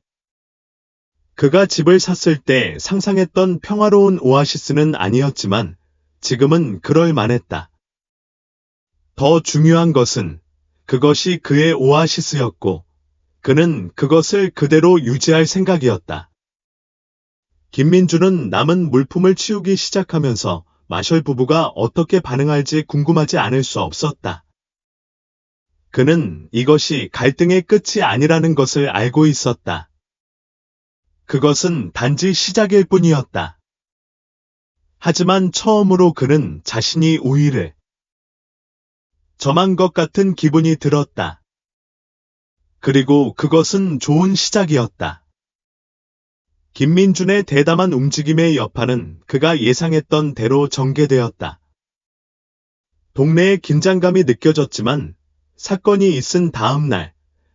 A: 그가 집을 샀을 때 상상했던 평화로운 오아시스는 아니었지만 지금은 그럴 만했다. 더 중요한 것은 그것이 그의 오아시스였고 그는 그것을 그대로 유지할 생각이었다. 김민주는 남은 물품을 치우기 시작하면서 마셜 부부가 어떻게 반응할지 궁금하지 않을 수 없었다. 그는 이것이 갈등의 끝이 아니라는 것을 알고 있었다. 그것은 단지 시작일 뿐이었다. 하지만 처음으로 그는 자신이 우위를 점한 것 같은 기분이 들었다. 그리고 그것은 좋은 시작이었다. 김민준의 대담한 움직임의 여파는 그가 예상했던 대로 전개되었다. 동네에 긴장감이 느껴졌지만 사건이 있은 다음 날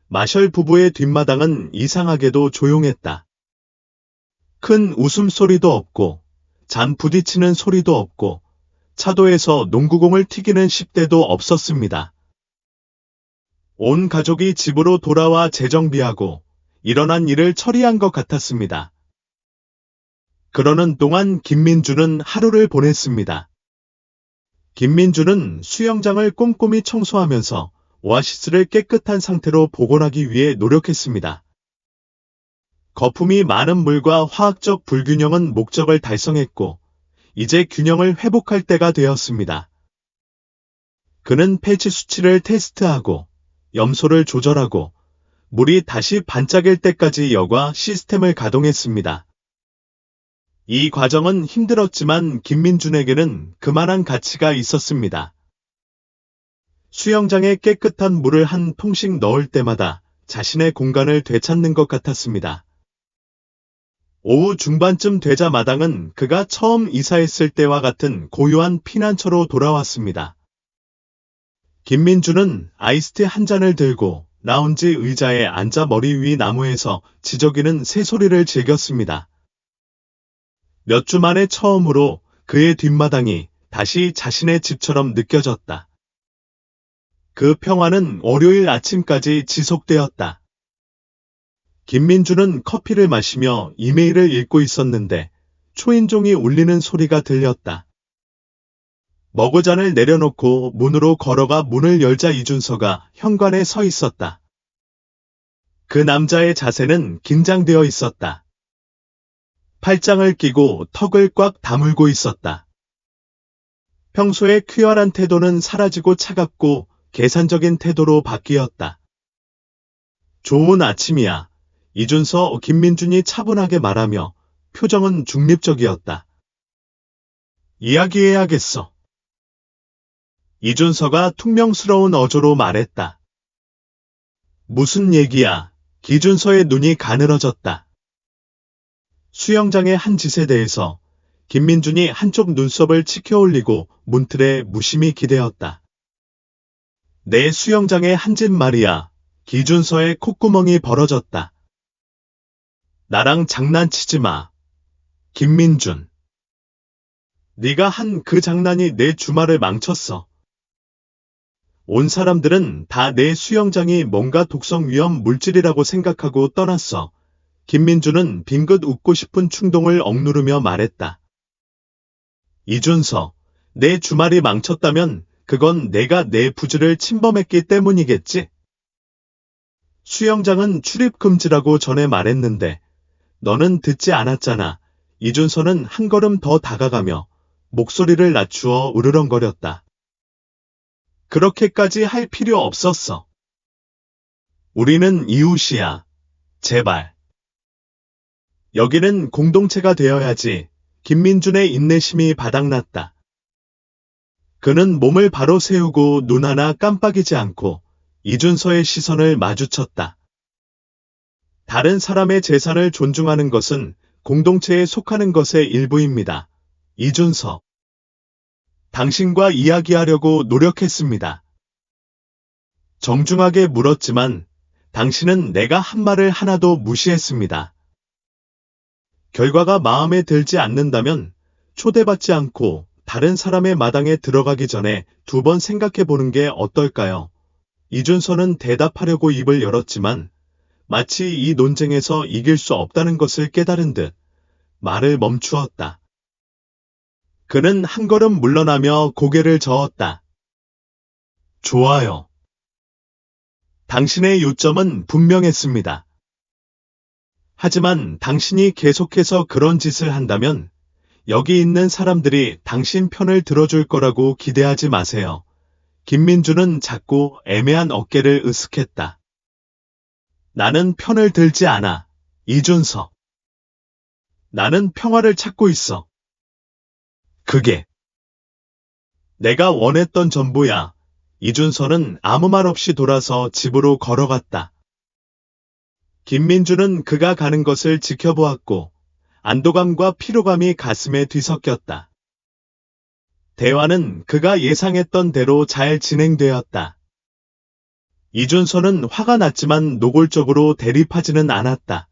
A: 마셜 부부의 뒷마당은 이상하게도 조용했다. 큰 웃음소리도 없고 잔 부딪히는 소리도 없고 차도에서 농구공을 튀기는 10대도 없었습니다. 온 가족이 집으로 돌아와 재정비하고 일어난 일을 처리한 것 같았습니다. 그러는 동안 김민주는 하루를 보냈습니다. 김민주는 수영장을 꼼꼼히 청소하면서 오아시스를 깨끗한 상태로 복원하기 위해 노력했습니다. 거품이 많은 물과 화학적 불균형은 목적을 달성했고 이제 균형을 회복할 때가 되었습니다. 그는 pH 수치를 테스트하고 염소를 조절하고 물이 다시 반짝일 때까지 여과 시스템을 가동했습니다. 이 과정은 힘들었지만 김민준에게는 그만한 가치가 있었습니다. 수영장에 깨끗한 물을 한 통씩 넣을 때마다 자신의 공간을 되찾는 것 같았습니다. 오후 중반쯤 되자 마당은 그가 처음 이사했을 때와 같은 고요한 피난처로 돌아왔습니다. 김민준은 아이스티 한 잔을 들고 라운지 의자에 앉아 머리 위 나무에서 지저귀는 새소리를 즐겼습니다. 몇 주 만에 처음으로 그의 뒷마당이 다시 자신의 집처럼 느껴졌다. 그 평화는 월요일 아침까지 지속되었다. 김민준은 커피를 마시며 이메일을 읽고 있었는데 초인종이 울리는 소리가 들렸다. 머그잔을 내려놓고 문으로 걸어가 문을 열자 이준서가 현관에 서 있었다. 그 남자의 자세는 긴장되어 있었다. 팔짱을 끼고 턱을 꽉 다물고 있었다. 평소의 퀴어한 태도는 사라지고 차갑고 계산적인 태도로 바뀌었다. 좋은 아침이야. 이준서 김민준이 차분하게 말하며 표정은 중립적이었다. 이야기해야겠어. 이준서가 퉁명스러운 어조로 말했다. 무슨 얘기야? 기준서의 눈이 가늘어졌다. 수영장의 한 짓에 대해서 김민준이 한쪽 눈썹을 치켜 올리고 문틀에 무심히 기대었다. 내 수영장의 한 짓 말이야. 기준서의 콧구멍이 벌어졌다. 나랑 장난치지 마. 김민준. 네가 한 그 장난이 내 주말을 망쳤어. 온 사람들은 다 내 수영장이 뭔가 독성 위험 물질이라고 생각하고 떠났어. 김민준은 빙긋 웃고 싶은 충동을 억누르며 말했다. 이준서, 내 주말이 망쳤다면 그건 내가 내 부주를 침범했기 때문이겠지? 수영장은 출입 금지라고 전에 말했는데 너는 듣지 않았잖아. 이준서는 한 걸음 더 다가가며 목소리를 낮추어 으르렁거렸다. 그렇게까지 할 필요 없었어. 우리는 이웃이야. 제발. 여기는 공동체가 되어야지. 김민준의 인내심이 바닥났다. 그는 몸을 바로 세우고 눈 하나 깜빡이지 않고 이준서의 시선을 마주쳤다. 다른 사람의 재산을 존중하는 것은 공동체에 속하는 것의 일부입니다. 이준서. 당신과 이야기하려고 노력했습니다. 정중하게 물었지만 당신은 내가 한 말을 하나도 무시했습니다. 결과가 마음에 들지 않는다면 초대받지 않고 다른 사람의 마당에 들어가기 전에 2번 생각해 보는 게 어떨까요? 이준서는 대답하려고 입을 열었지만 마치 이 논쟁에서 이길 수 없다는 것을 깨달은 듯 말을 멈추었다. 그는 한 걸음 물러나며 고개를 저었다. 좋아요. 당신의 요점은 분명했습니다. 하지만 당신이 계속해서 그런 짓을 한다면 여기 있는 사람들이 당신 편을 들어줄 거라고 기대하지 마세요. 김민준은 작고 애매한 어깨를 으쓱했다. 나는 편을 들지 않아. 이준서. 나는 평화를 찾고 있어. 그게 내가 원했던 전부야. 이준서는 아무 말 없이 돌아서 집으로 걸어갔다. 김민준은 그가 가는 것을 지켜보았고 안도감과 피로감이 가슴에 뒤섞였다. 대화는 그가 예상했던 대로 잘 진행되었다. 이준서는 화가 났지만 노골적으로 대립하지는 않았다.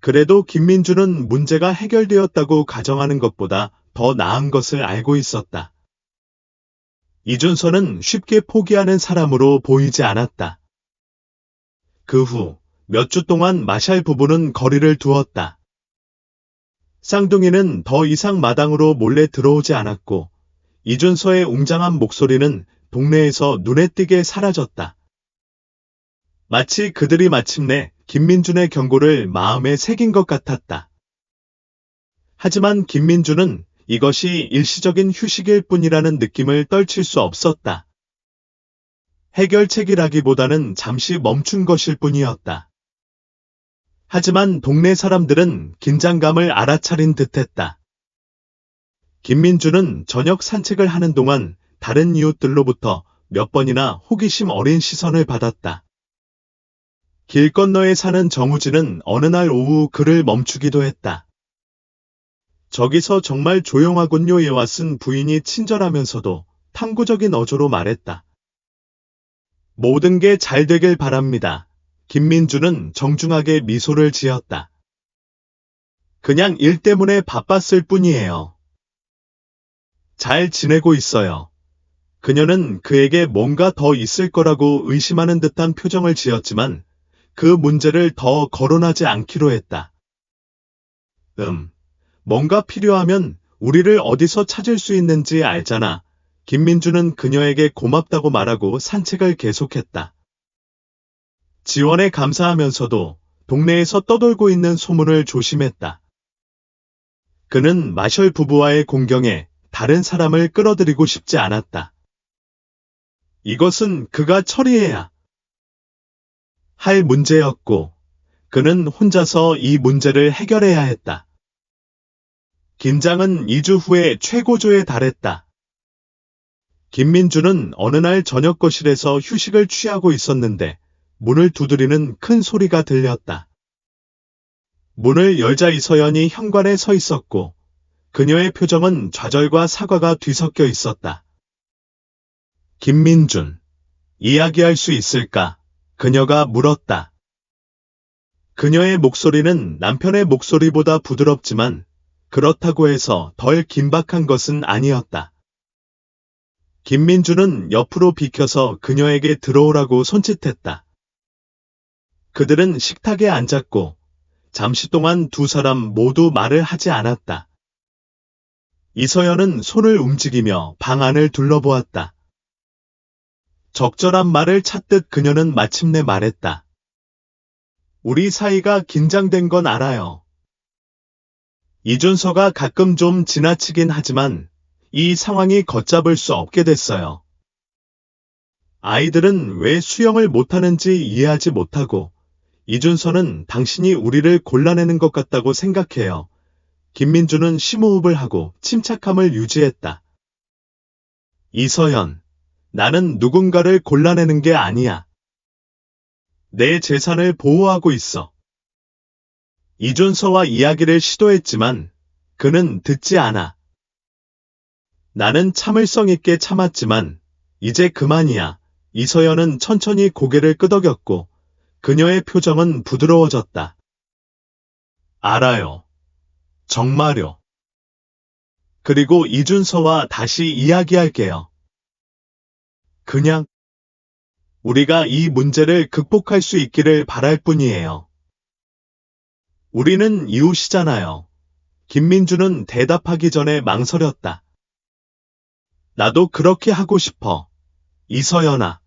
A: 그래도 김민준은 문제가 해결되었다고 가정하는 것보다 더 나은 것을 알고 있었다. 이준서는 쉽게 포기하는 사람으로 보이지 않았다. 그 후 몇 주 동안 마샬 부부는 거리를 두었다. 쌍둥이는 더 이상 마당으로 몰래 들어오지 않았고 이준서의 웅장한 목소리는 동네에서 눈에 띄게 사라졌다. 마치 그들이 마침내 김민준의 경고를 마음에 새긴 것 같았다. 하지만 김민준은 이것이 일시적인 휴식일 뿐이라는 느낌을 떨칠 수 없었다. 해결책이라기보다는 잠시 멈춘 것일 뿐이었다. 하지만 동네 사람들은 긴장감을 알아차린 듯했다. 김민주는 저녁 산책을 하는 동안 다른 이웃들로부터 몇 번이나 호기심 어린 시선을 받았다. 길 건너에 사는 정우진은 어느 날 오후 그를 멈추기도 했다. 저기서 정말 조용하군요에 와쓴 부인이 친절하면서도 탐구적인 어조로 말했다. 모든 게 잘 되길 바랍니다. 김민주는 정중하게 미소를 지었다. 그냥 일 때문에 바빴을 뿐이에요. 잘 지내고 있어요. 그녀는 그에게 뭔가 더 있을 거라고 의심하는 듯한 표정을 지었지만 그 문제를 더 거론하지 않기로 했다. 뭔가 필요하면 우리를 어디서 찾을 수 있는지 알잖아. 김민주는 그녀에게 고맙다고 말하고 산책을 계속했다. 지원에 감사하면서도 동네에서 떠돌고 있는 소문을 조심했다. 그는 마셜 부부와의 공경에 다른 사람을 끌어들이고 싶지 않았다. 이것은 그가 처리해야 할 문제였고, 그는 혼자서 이 문제를 해결해야 했다. 긴장은 2주 후에 최고조에 달했다. 김민주는 어느 날 저녁 거실에서 휴식을 취하고 있었는데 문을 두드리는 큰 소리가 들렸다. 문을 열자 이서연이 현관에 서 있었고 그녀의 표정은 좌절과 사과가 뒤섞여 있었다. 김민준, 이야기할 수 있을까? 그녀가 물었다. 그녀의 목소리는 남편의 목소리보다 부드럽지만 그렇다고 해서 덜 긴박한 것은 아니었다. 김민주는 옆으로 비켜서 그녀에게 들어오라고 손짓했다. 그들은 식탁에 앉았고 잠시 동안 두 사람 모두 말을 하지 않았다. 이서연은 손을 움직이며 방 안을 둘러보았다. 적절한 말을 찾듯 그녀는 마침내 말했다. 우리 사이가 긴장된 건 알아요. 이준서가 가끔 좀 지나치긴 하지만 이 상황이 걷잡을 수 없게 됐어요. 아이들은 왜 수영을 못하는지 이해하지 못하고 이준서는 당신이 우리를 골라내는 것 같다고 생각해요. 김민주는 심호흡을 하고 침착함을 유지했다. 이서연, 나는 누군가를 골라내는 게 아니야. 내 재산을 보호하고 있어. 이준서와 이야기를 시도했지만 그는 듣지 않아. 나는 참을성 있게 참았지만 이제 그만이야. 이서연은 천천히 고개를 끄덕였고 그녀의 표정은 부드러워졌다. 알아요. 정말요. 그리고 이준서와 다시 이야기할게요. 그냥 우리가 이 문제를 극복할 수 있기를 바랄 뿐이에요. 우리는 이웃이잖아요. 김민주는 대답하기 전에 망설였다. 나도 그렇게 하고 싶어. 이서연아.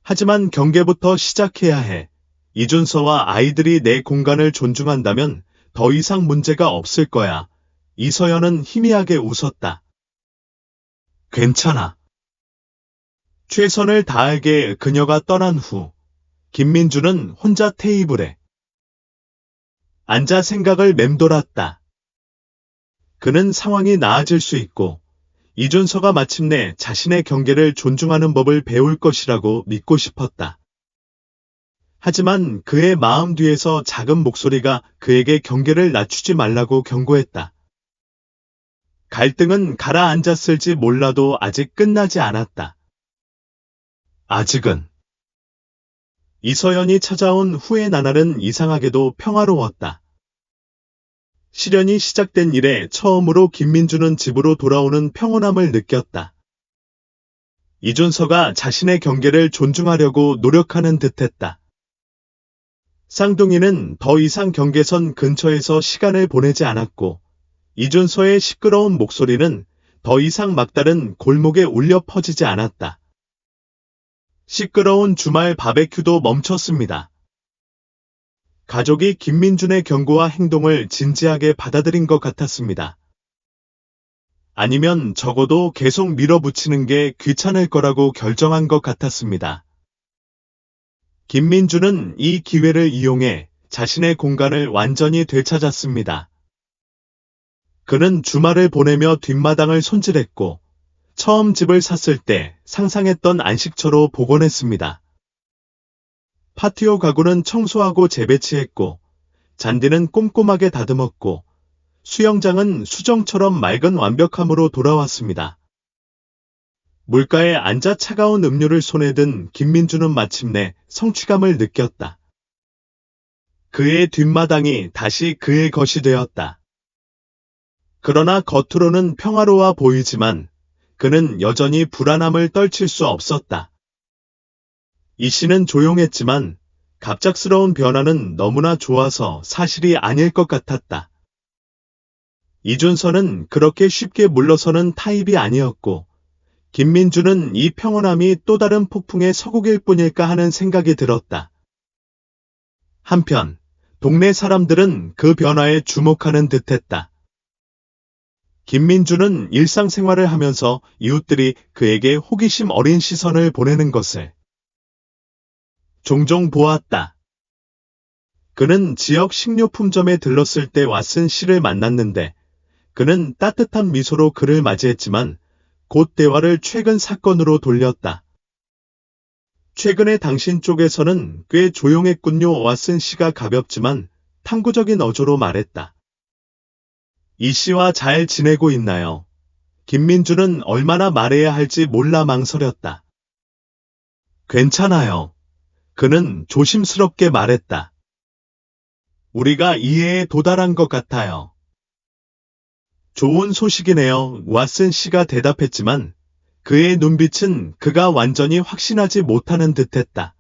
A: 하지만 경계부터 시작해야 해. 이준서와 아이들이 내 공간을 존중한다면 더 이상 문제가 없을 거야. 이서연은 희미하게 웃었다. 괜찮아. 최선을 다하게 그녀가 떠난 후 김민주는 혼자 테이블에 앉아 생각을 맴돌았다. 그는 상황이 나아질 수 있고 이준서가 마침내 자신의 경계를 존중하는 법을 배울 것이라고 믿고 싶었다. 하지만 그의 마음 뒤에서 작은 목소리가 그에게 경계를 낮추지 말라고 경고했다. 갈등은 가라앉았을지 몰라도 아직 끝나지 않았다. 아직은. 이서연이 찾아온 후의 나날은 이상하게도 평화로웠다. 실연이 시작된 이래 처음으로 김민주는 집으로 돌아오는 평온함을 느꼈다. 이준서가 자신의 경계를 존중하려고 노력하는 듯했다. 쌍둥이는 더 이상 경계선 근처에서 시간을 보내지 않았고 이준서의 시끄러운 목소리는 더 이상 막다른 골목에 울려 퍼지지 않았다. 시끄러운 주말 바베큐도 멈췄습니다. 가족이 김민준의 경고와 행동을 진지하게 받아들인 것 같았습니다. 아니면 적어도 계속 밀어붙이는 게 귀찮을 거라고 결정한 것 같았습니다. 김민준은 이 기회를 이용해 자신의 공간을 완전히 되찾았습니다. 그는 주말을 보내며 뒷마당을 손질했고, 처음 집을 샀을 때 상상했던 안식처로 복원했습니다. 파티오 가구는 청소하고 재배치했고, 잔디는 꼼꼼하게 다듬었고, 수영장은 수정처럼 맑은 완벽함으로 돌아왔습니다. 물가에 앉아 차가운 음료를 손에 든 김민주는 마침내 성취감을 느꼈다. 그의 뒷마당이 다시 그의 것이 되었다. 그러나 겉으로는 평화로워 보이지만 그는 여전히 불안함을 떨칠 수 없었다. 이 씨는 조용했지만 갑작스러운 변화는 너무나 좋아서 사실이 아닐 것 같았다. 이준서는 그렇게 쉽게 물러서는 타입이 아니었고, 김민주는 이 평온함이 또 다른 폭풍의 서곡일 뿐일까 하는 생각이 들었다. 한편, 동네 사람들은 그 변화에 주목하는 듯했다. 김민주는 일상생활을 하면서 이웃들이 그에게 호기심 어린 시선을 보내는 것을 종종 보았다. 그는 지역 식료품점에 들렀을 때 왓슨 씨를 만났는데 그는 따뜻한 미소로 그를 맞이했지만 곧 대화를 최근 사건으로 돌렸다. 최근에 당신 쪽에서는 꽤 조용했군요. 왓슨 씨가 가볍지만 탐구적인 어조로 말했다. 이 씨와 잘 지내고 있나요? 김민주는 얼마나 말해야 할지 몰라 망설였다. 괜찮아요. 그는 조심스럽게 말했다. 우리가 이해에 도달한 것 같아요. 좋은 소식이네요. 왓슨 씨가 대답했지만 그의 눈빛은 그가 완전히 확신하지 못하는 듯했다.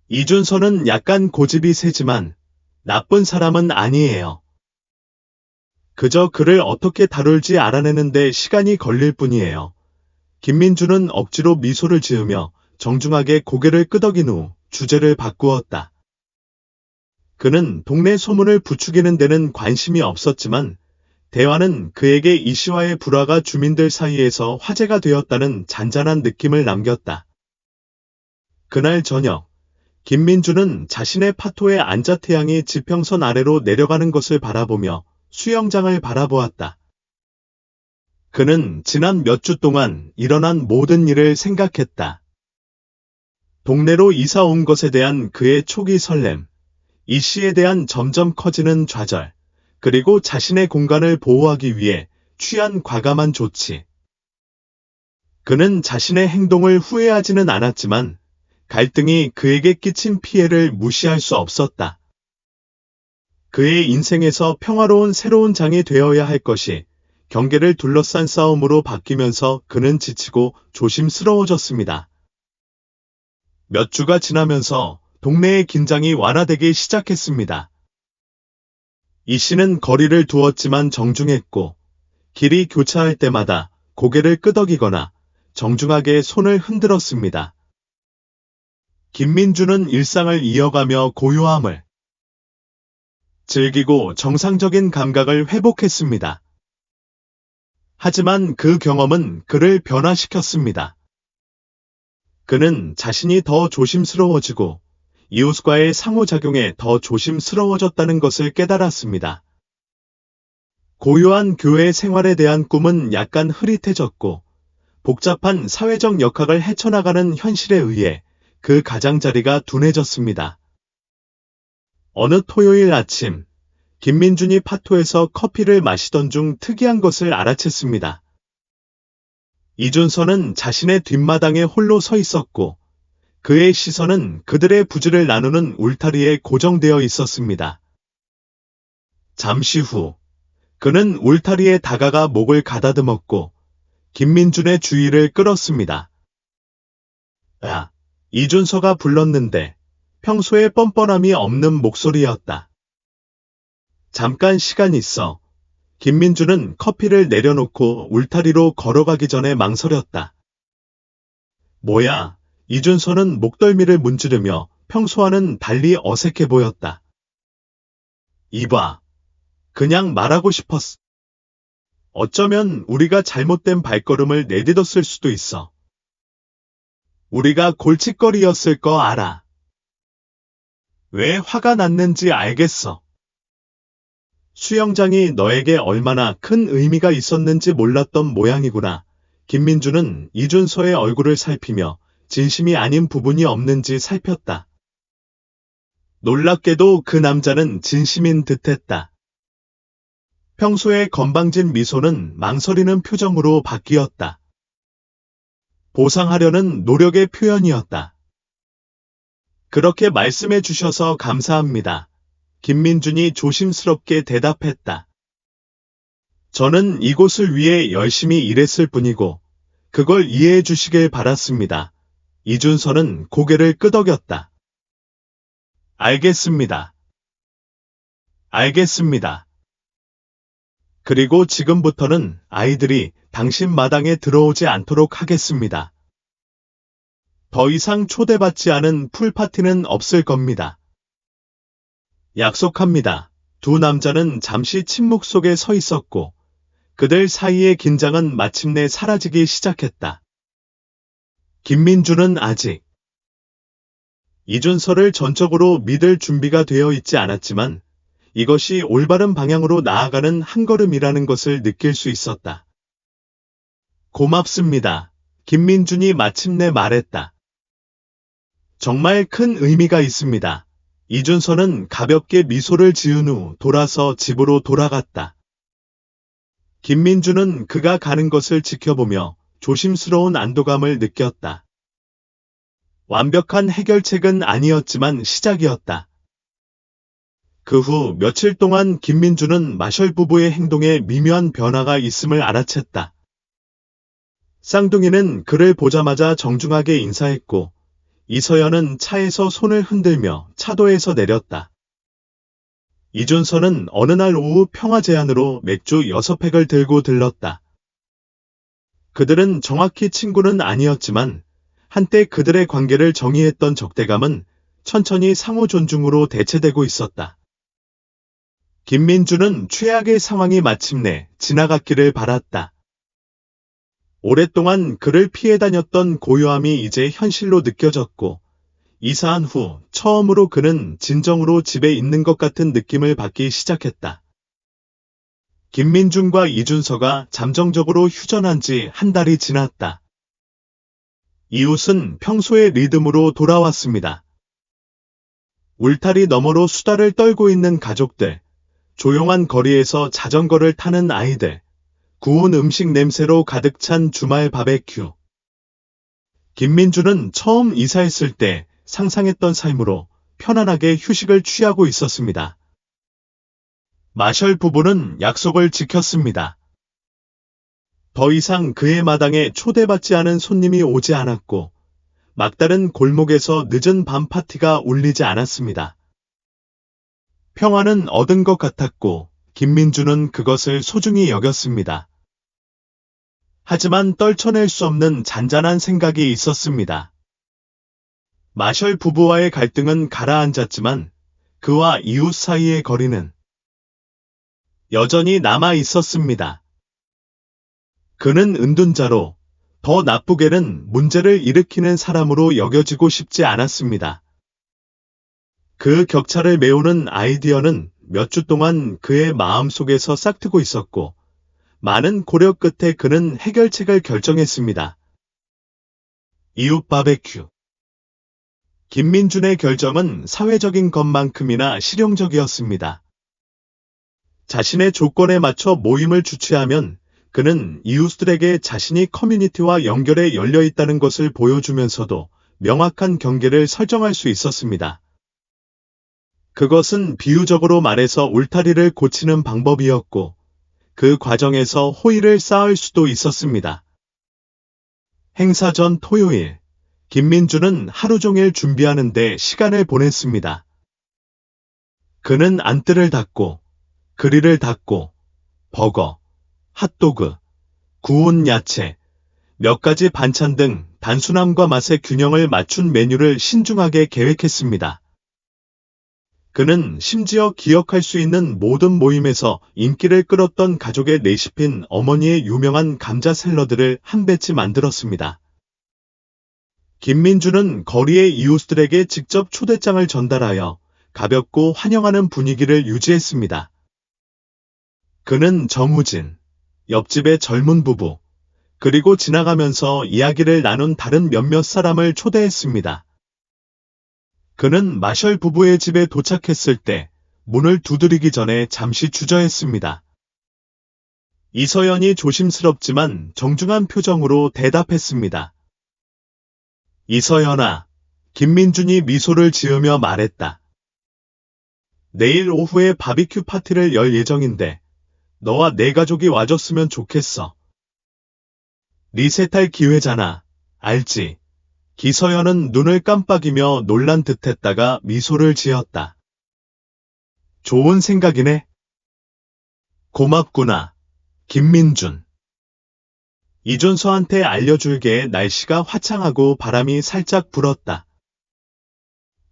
A: 이준서는 약간 고집이 세지만 나쁜 사람은 아니에요. 그저 그를 어떻게 다룰지 알아내는데 시간이 걸릴 뿐이에요. 김민주는 억지로 미소를 지으며 정중하게 고개를 끄덕인 후 주제를 바꾸었다. 그는 동네 소문을 부추기는 데는 관심이 없었지만 대화는 그에게 이 씨와의 불화가 주민들 사이에서 화제가 되었다는 잔잔한 느낌을 남겼다. 그날 저녁, 김민주는 자신의 파토에 앉아 태양이 지평선 아래로 내려가는 것을 바라보며 수영장을 바라보았다. 그는 지난 몇 주 동안 일어난 모든 일을 생각했다. 동네로 이사 온 것에 대한 그의 초기 설렘, 이 씨에 대한 점점 커지는 좌절, 그리고 자신의 공간을 보호하기 위해 취한 과감한 조치. 그는 자신의 행동을 후회하지는 않았지만 갈등이 그에게 끼친 피해를 무시할 수 없었다. 그의 인생에서 평화로운 새로운 장이 되어야 할 것이 경계를 둘러싼 싸움으로 바뀌면서 그는 지치고 조심스러워졌습니다. 몇 주가 지나면서 동네의 긴장이 완화되기 시작했습니다. 이 씨는 거리를 두었지만 정중했고 길이 교차할 때마다 고개를 끄덕이거나 정중하게 손을 흔들었습니다. 김민주는 일상을 이어가며 고요함을 즐기고 정상적인 감각을 회복했습니다. 하지만 그 경험은 그를 변화시켰습니다. 그는 자신이 더 조심스러워지고 이웃과의 상호작용에 더 조심스러워졌다는 것을 깨달았습니다. 고요한 교회 생활에 대한 꿈은 약간 흐릿해졌고 복잡한 사회적 역학을 헤쳐나가는 현실에 의해 그 가장자리가 둔해졌습니다. 어느 토요일 아침, 김민준이 파토에서 커피를 마시던 중 특이한 것을 알아챘습니다. 이준서는 자신의 뒷마당에 홀로 서 있었고 그의 시선은 그들의 부지를 나누는 울타리에 고정되어 있었습니다. 잠시 후 그는 울타리에 다가가 목을 가다듬었고 김민준의 주의를 끌었습니다. 야, 이준서가 불렀는데 평소에 뻔뻔함이 없는 목소리였다. 잠깐 시간 있어. 김민준은 커피를 내려놓고 울타리로 걸어가기 전에 망설였다. 뭐야? 이준서는 목덜미를 문지르며 평소와는 달리 어색해 보였다. 이봐. 그냥 말하고 싶었어. 어쩌면 우리가 잘못된 발걸음을 내딛었을 수도 있어. 우리가 골칫거리였을 거 알아. 왜 화가 났는지 알겠어. 수영장이 너에게 얼마나 큰 의미가 있었는지 몰랐던 모양이구나. 김민주는 이준서의 얼굴을 살피며 진심이 아닌 부분이 없는지 살폈다. 놀랍게도 그 남자는 진심인 듯했다. 평소의 건방진 미소는 망설이는 표정으로 바뀌었다. 보상하려는 노력의 표현이었다. 그렇게 말씀해 주셔서 감사합니다. 김민준이 조심스럽게 대답했다. 저는 이곳을 위해 열심히 일했을 뿐이고 그걸 이해해 주시길 바랐습니다. 이준서는 고개를 끄덕였다. 알겠습니다. 알겠습니다. 그리고 지금부터는 아이들이 당신 마당에 들어오지 않도록 하겠습니다. 더 이상 초대받지 않은 풀파티는 없을 겁니다. 약속합니다. 두 남자는 잠시 침묵 속에 서 있었고 그들 사이의 긴장은 마침내 사라지기 시작했다. 김민주는 아직 이준서를 전적으로 믿을 준비가 되어 있지 않았지만 이것이 올바른 방향으로 나아가는 한 걸음이라는 것을 느낄 수 있었다. 고맙습니다. 김민준이 마침내 말했다. 정말 큰 의미가 있습니다. 이준서는 가볍게 미소를 지은 후 돌아서 집으로 돌아갔다. 김민주는 그가 가는 것을 지켜보며 조심스러운 안도감을 느꼈다. 완벽한 해결책은 아니었지만 시작이었다. 그 후 며칠 동안 김민주는 마셜 부부의 행동에 미묘한 변화가 있음을 알아챘다. 쌍둥이는 그를 보자마자 정중하게 인사했고 이서연은 차에서 손을 흔들며 차도에서 내렸다. 이준서는 어느 날 오후 평화 제안으로 맥주 6팩을 들고 들렀다. 그들은 정확히 친구는 아니었지만 한때 그들의 관계를 정의했던 적대감은 천천히 상호 존중으로 대체되고 있었다. 김민주는 최악의 상황이 마침내 지나갔기를 바랐다. 오랫동안 그를 피해 다녔던 고요함이 이제 현실로 느껴졌고 이사한 후 처음으로 그는 진정으로 집에 있는 것 같은 느낌을 받기 시작했다. 김민준과 이준서가 잠정적으로 휴전한 지 한 달이 지났다. 이웃은 평소의 리듬으로 돌아왔습니다. 울타리 너머로 수다를 떨고 있는 가족들, 조용한 거리에서 자전거를 타는 아이들, 구운 음식 냄새로 가득 찬 주말 바베큐. 김민주는 처음 이사했을 때 상상했던 삶으로 편안하게 휴식을 취하고 있었습니다. 마셜 부부는 약속을 지켰습니다. 더 이상 그의 마당에 초대받지 않은 손님이 오지 않았고 막다른 골목에서 늦은 밤 파티가 울리지 않았습니다. 평화는 얻은 것 같았고 김민주는 그것을 소중히 여겼습니다. 하지만 떨쳐낼 수 없는 잔잔한 생각이 있었습니다. 마셜 부부와의 갈등은 가라앉았지만 그와 이웃 사이의 거리는 여전히 남아 있었습니다. 그는 은둔자로, 더 나쁘게는 문제를 일으키는 사람으로 여겨지고 싶지 않았습니다. 그 격차를 메우는 아이디어는 몇 주 동안 그의 마음속에서 싹트고 있었고 많은 고려 끝에 그는 해결책을 결정했습니다. 이웃 바베큐. 김민준의 결정은 사회적인 것만큼이나 실용적이었습니다. 자신의 조건에 맞춰 모임을 주최하면 그는 이웃들에게 자신이 커뮤니티와 연결에 열려 있다는 것을 보여주면서도 명확한 경계를 설정할 수 있었습니다. 그것은 비유적으로 말해서 울타리를 고치는 방법이었고 그 과정에서 호의를 쌓을 수도 있었습니다. 행사 전 토요일, 김민주는 하루 종일 준비하는 데 시간을 보냈습니다. 그는 안뜰을 닦고, 그릴을 닦고, 버거, 핫도그, 구운 야채, 몇 가지 반찬 등 단순함과 맛의 균형을 맞춘 메뉴를 신중하게 계획했습니다. 그는 심지어 기억할 수 있는 모든 모임에서 인기를 끌었던 가족의 레시피인 어머니의 유명한 감자 샐러드를 한 배치 만들었습니다. 김민주는 거리의 이웃들에게 직접 초대장을 전달하여 가볍고 환영하는 분위기를 유지했습니다. 그는 정우진, 옆집의 젊은 부부, 그리고 지나가면서 이야기를 나눈 다른 몇몇 사람을 초대했습니다. 그는 마셜 부부의 집에 도착했을 때 문을 두드리기 전에 잠시 주저했습니다. 이서연이 조심스럽지만 정중한 표정으로 대답했습니다. 이서연아, 김민준이 미소를 지으며 말했다. 내일 오후에 바비큐 파티를 열 예정인데 너와 내 가족이 와줬으면 좋겠어. 리셋할 기회잖아. 알지? 기서연은 눈을 깜빡이며 놀란 듯했다가 미소를 지었다. 좋은 생각이네. 고맙구나. 김민준. 이준서한테 알려줄게. 날씨가 화창하고 바람이 살짝 불었다.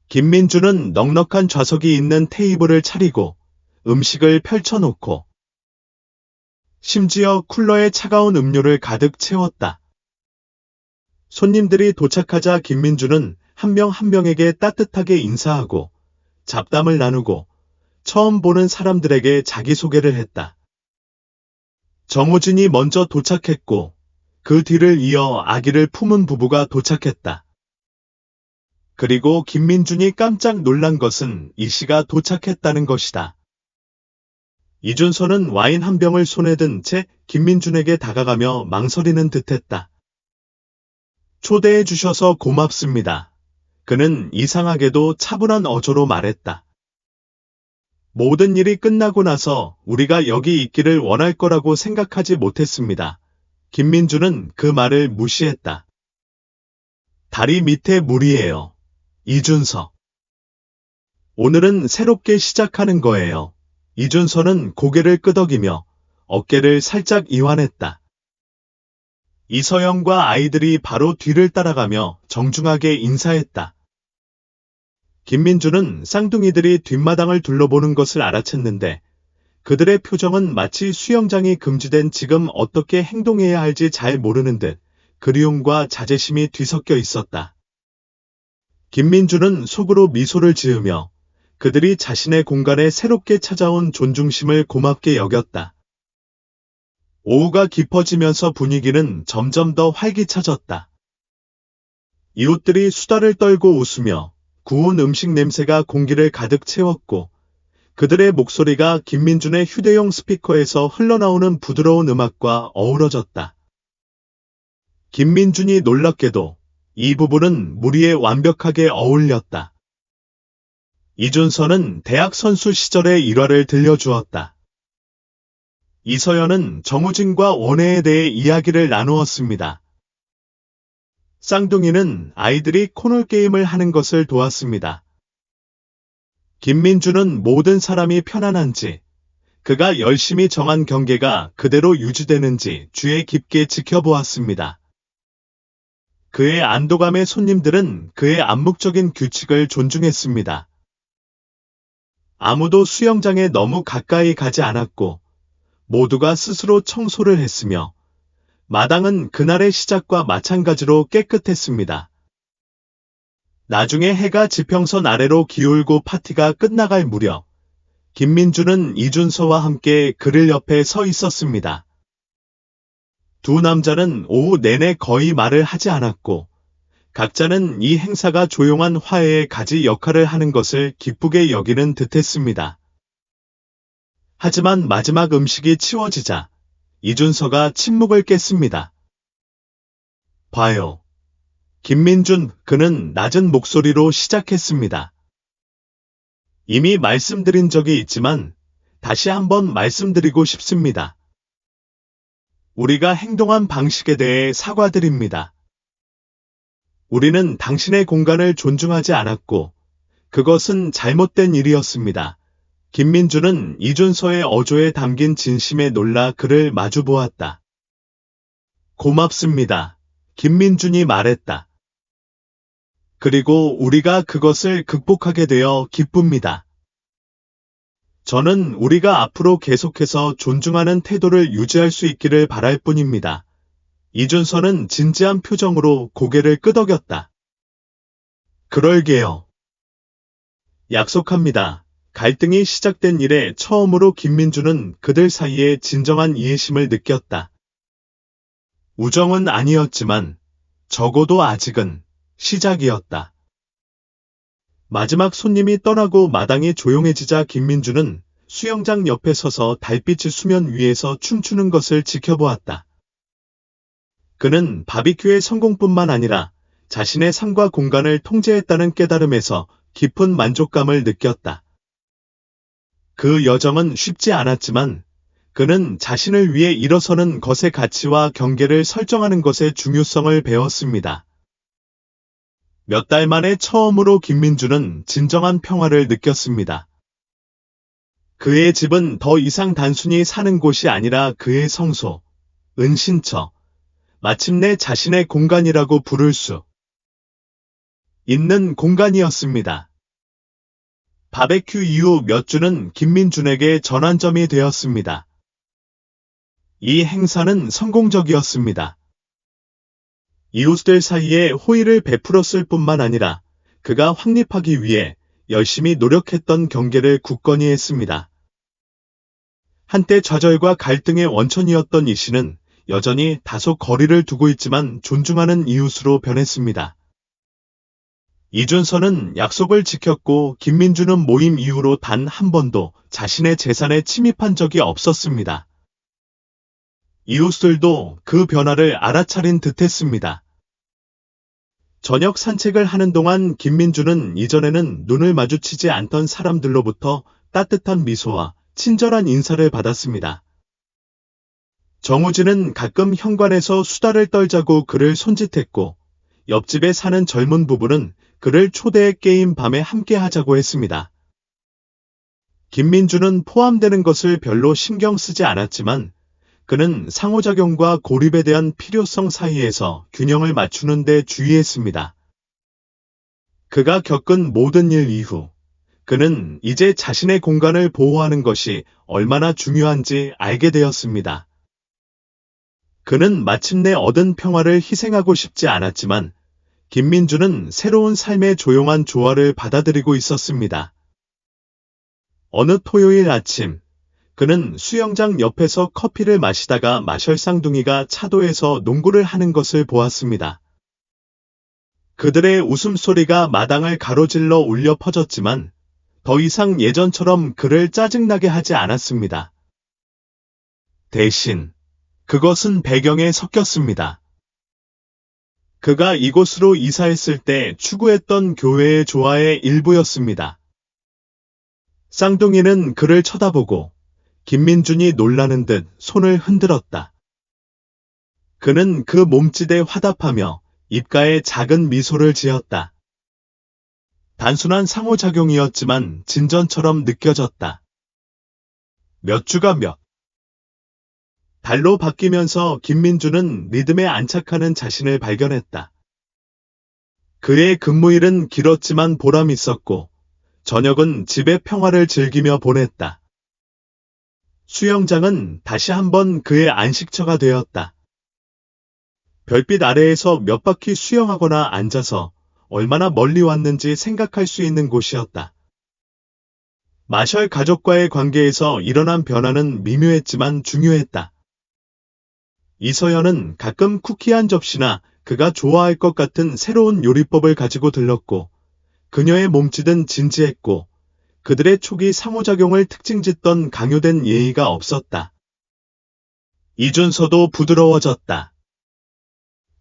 A: 김민준은 넉넉한 좌석이 있는 테이블을 차리고 음식을 펼쳐놓고 심지어 쿨러에 차가운 음료를 가득 채웠다. 손님들이 도착하자 김민준은 한 명 한 명에게 따뜻하게 인사하고 잡담을 나누고 처음 보는 사람들에게 자기소개를 했다. 정우진이 먼저 도착했고 그 뒤를 이어 아기를 품은 부부가 도착했다. 그리고 김민준이 깜짝 놀란 것은 이 씨가 도착했다는 것이다. 이준서는 와인 한 병을 손에 든 채 김민준에게 다가가며 망설이는 듯했다. 초대해 주셔서 고맙습니다. 그는 이상하게도 차분한 어조로 말했다. 모든 일이 끝나고 나서 우리가 여기 있기를 원할 거라고 생각하지 못했습니다. 김민준은 그 말을 무시했다. 다리 밑에 물이에요. 이준서. 오늘은 새롭게 시작하는 거예요. 이준서는 고개를 끄덕이며 어깨를 살짝 이완했다. 이서영과 아이들이 바로 뒤를 따라가며 정중하게 인사했다. 김민준은 쌍둥이들이 뒷마당을 둘러보는 것을 알아챘는데 그들의 표정은 마치 수영장이 금지된 지금 어떻게 행동해야 할지 잘 모르는 듯 그리움과 자제심이 뒤섞여 있었다. 김민준은 속으로 미소를 지으며 그들이 자신의 공간에 새롭게 찾아온 존중심을 고맙게 여겼다. 오후가 깊어지면서 분위기는 점점 더 활기차졌다. 이웃들이 수다를 떨고 웃으며 구운 음식 냄새가 공기를 가득 채웠고 그들의 목소리가 김민준의 휴대용 스피커에서 흘러나오는 부드러운 음악과 어우러졌다. 김민준이 놀랍게도 이 부분은 무리에 완벽하게 어울렸다. 이준서는 대학 선수 시절의 일화를 들려주었다. 이서연은 정우진과 원혜에 대해 이야기를 나누었습니다. 쌍둥이는 아이들이 코놀 게임을 하는 것을 도왔습니다. 김민준은 모든 사람이 편안한지, 그가 열심히 정한 경계가 그대로 유지되는지 주의 깊게 지켜보았습니다. 그의 안도감에 손님들은 그의 암묵적인 규칙을 존중했습니다. 아무도 수영장에 너무 가까이 가지 않았고 모두가 스스로 청소를 했으며 마당은 그날의 시작과 마찬가지로 깨끗했습니다. 나중에 해가 지평선 아래로 기울고 파티가 끝나갈 무렵 김민준은 이준서와 함께 그를 옆에 서 있었습니다. 두 남자는 오후 내내 거의 말을 하지 않았고 각자는 이 행사가 조용한 화해의 가지 역할을 하는 것을 기쁘게 여기는 듯했습니다. 하지만 마지막 음식이 치워지자 이준서가 침묵을 깼습니다. 봐요. 김민준, 그는 낮은 목소리로 시작했습니다. 이미 말씀드린 적이 있지만 다시 한번 말씀드리고 싶습니다. 우리가 행동한 방식에 대해 사과드립니다. 우리는 당신의 공간을 존중하지 않았고 그것은 잘못된 일이었습니다. 김민준은 이준서의 어조에 담긴 진심에 놀라 그를 마주보았다. 고맙습니다. 김민준이 말했다. 그리고 우리가 그것을 극복하게 되어 기쁩니다. 저는 우리가 앞으로 계속해서 존중하는 태도를 유지할 수 있기를 바랄 뿐입니다. 이준서는 진지한 표정으로 고개를 끄덕였다. 그럴게요. 약속합니다. 갈등이 시작된 이래 처음으로 김민주는 그들 사이에 진정한 이해심을 느꼈다. 우정은 아니었지만 적어도 아직은 시작이었다. 마지막 손님이 떠나고 마당이 조용해지자 김민주는 수영장 옆에 서서 달빛이 수면 위에서 춤추는 것을 지켜보았다. 그는 바비큐의 성공뿐만 아니라 자신의 삶과 공간을 통제했다는 깨달음에서 깊은 만족감을 느꼈다. 그 여정은 쉽지 않았지만 그는 자신을 위해 일어서는 것의 가치와 경계를 설정하는 것의 중요성을 배웠습니다. 몇 달 만에 처음으로 김민주는 진정한 평화를 느꼈습니다. 그의 집은 더 이상 단순히 사는 곳이 아니라 그의 성소, 은신처, 마침내 자신의 공간이라고 부를 수 있는 공간이었습니다. 바베큐 이후 몇 주는 김민준에게 전환점이 되었습니다. 이 행사는 성공적이었습니다. 이웃들 사이에 호의를 베풀었을 뿐만 아니라 그가 확립하기 위해 열심히 노력했던 경계를 굳건히 했습니다. 한때 좌절과 갈등의 원천이었던 이 씨는 여전히 다소 거리를 두고 있지만 존중하는 이웃으로 변했습니다. 이준서는 약속을 지켰고 김민주는 모임 이후로 단 한 번도 자신의 재산에 침입한 적이 없었습니다. 이웃들도 그 변화를 알아차린 듯했습니다. 저녁 산책을 하는 동안 김민주는 이전에는 눈을 마주치지 않던 사람들로부터 따뜻한 미소와 친절한 인사를 받았습니다. 정우진은 가끔 현관에서 수다를 떨자고 그를 손짓했고 옆집에 사는 젊은 부부는 그를 초대해 게임 밤에 함께 하자고 했습니다. 김민주는 포함되는 것을 별로 신경 쓰지 않았지만 그는 상호작용과 고립에 대한 필요성 사이에서 균형을 맞추는 데 주의했습니다. 그가 겪은 모든 일 이후 그는 이제 자신의 공간을 보호하는 것이 얼마나 중요한지 알게 되었습니다. 그는 마침내 얻은 평화를 희생하고 싶지 않았지만 김민주는 새로운 삶의 조용한 조화를 받아들이고 있었습니다. 어느 토요일 아침, 그는 수영장 옆에서 커피를 마시다가 마셜쌍둥이가 차도에서 농구를 하는 것을 보았습니다. 그들의 웃음소리가 마당을 가로질러 울려 퍼졌지만 더 이상 예전처럼 그를 짜증나게 하지 않았습니다. 대신 그것은 배경에 섞였습니다. 그가 이곳으로 이사했을 때 추구했던 교회의 조화의 일부였습니다. 쌍둥이는 그를 쳐다보고 김민준이 놀라는 듯 손을 흔들었다. 그는 그 몸짓에 화답하며 입가에 작은 미소를 지었다. 단순한 상호작용이었지만 진전처럼 느껴졌다. 몇 주가 몇 달로 바뀌면서 김민주는 리듬에 안착하는 자신을 발견했다. 그의 근무일은 길었지만 보람 있었고 저녁은 집의 평화를 즐기며 보냈다. 수영장은 다시 한번 그의 안식처가 되었다. 별빛 아래에서 몇 바퀴 수영하거나 앉아서 얼마나 멀리 왔는지 생각할 수 있는 곳이었다. 마셜 가족과의 관계에서 일어난 변화는 미묘했지만 중요했다. 이서연은 가끔 쿠키 한 접시나 그가 좋아할 것 같은 새로운 요리법을 가지고 들렀고 그녀의 몸짓은 진지했고 그들의 초기 상호작용을 특징짓던 강요된 예의가 없었다. 이준서도 부드러워졌다.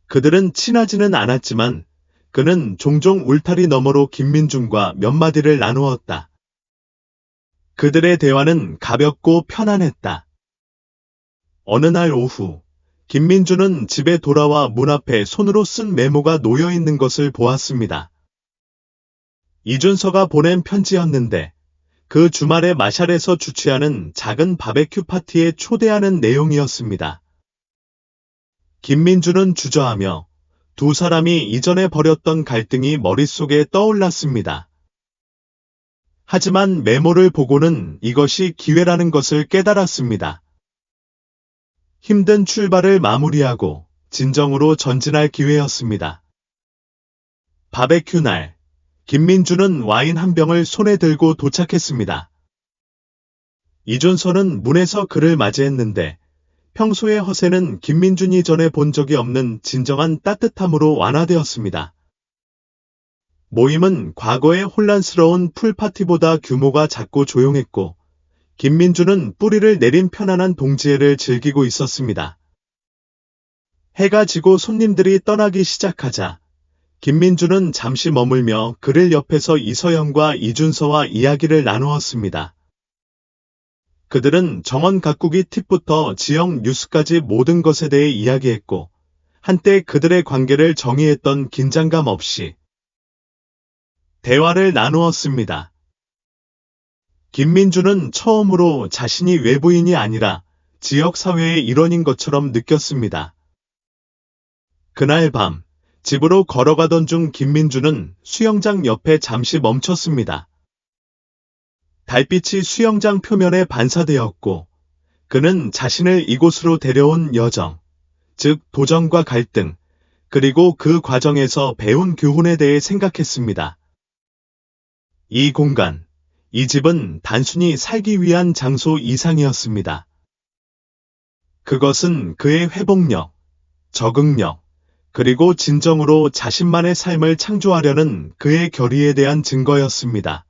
A: 그들은 친하지는 않았지만 그는 종종 울타리 너머로 김민준과 몇 마디를 나누었다. 그들의 대화는 가볍고 편안했다. 어느 날 오후 김민주는 집에 돌아와 문 앞에 손으로 쓴 메모가 놓여 있는 것을 보았습니다. 이준서가 보낸 편지였는데 그 주말에 마샬에서 주최하는 작은 바베큐 파티에 초대하는 내용이었습니다. 김민주는 주저하며 두 사람이 이전에 벌였던 갈등이 머릿속에 떠올랐습니다. 하지만 메모를 보고는 이것이 기회라는 것을 깨달았습니다. 힘든 출발을 마무리하고 진정으로 전진할 기회였습니다. 바베큐 날, 김민주는 와인 한 병을 손에 들고 도착했습니다. 이준서는 문에서 그를 맞이했는데 평소의 허세는 김민준이 전에 본 적이 없는 진정한 따뜻함으로 완화되었습니다. 모임은 과거의 혼란스러운 풀파티보다 규모가 작고 조용했고 김민준은 뿌리를 내린 편안한 동지애를 즐기고 있었습니다. 해가 지고 손님들이 떠나기 시작하자 김민준은 잠시 머물며 그를 옆에서 이서영과 이준서와 이야기를 나누었습니다. 그들은 정원 가꾸기 팁부터 지역 뉴스까지 모든 것에 대해 이야기했고 한때 그들의 관계를 정의했던 긴장감 없이 대화를 나누었습니다. 김민준은 처음으로 자신이 외부인이 아니라 지역사회의 일원인 것처럼 느꼈습니다. 그날 밤 집으로 걸어가던 중 김민준은 수영장 옆에 잠시 멈췄습니다. 달빛이 수영장 표면에 반사되었고 그는 자신을 이곳으로 데려온 여정, 즉 도전과 갈등, 그리고 그 과정에서 배운 교훈에 대해 생각했습니다. 이 공간, 이 집은 단순히 살기 위한 장소 이상이었습니다. 그것은 그의 회복력, 적응력, 그리고 진정으로 자신만의 삶을 창조하려는 그의 결의에 대한 증거였습니다.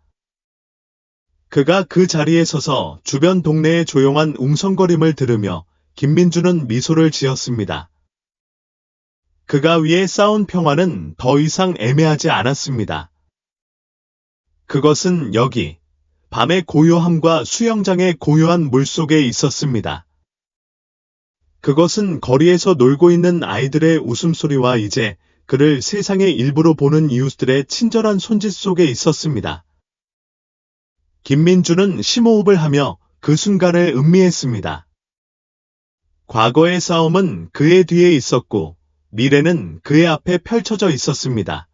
A: 그가 그 자리에 서서 주변 동네의 조용한 웅성거림을 들으며 김민준은 미소를 지었습니다. 그가 위해 쌓은 평화는 더 이상 애매하지 않았습니다. 그것은 여기, 밤의 고요함과 수영장의 고요한 물속에 있었습니다. 그것은 거리에서 놀고 있는 아이들의 웃음소리와 이제 그를 세상의 일부로 보는 이웃들의 친절한 손짓 속에 있었습니다. 김민준은 심호흡을 하며 그 순간을 음미했습니다. 과거의 싸움은 그의 뒤에 있었고 미래는 그의 앞에 펼쳐져 있었습니다.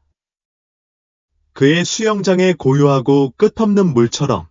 A: 그의 수영장의 고요하고 끝없는 물처럼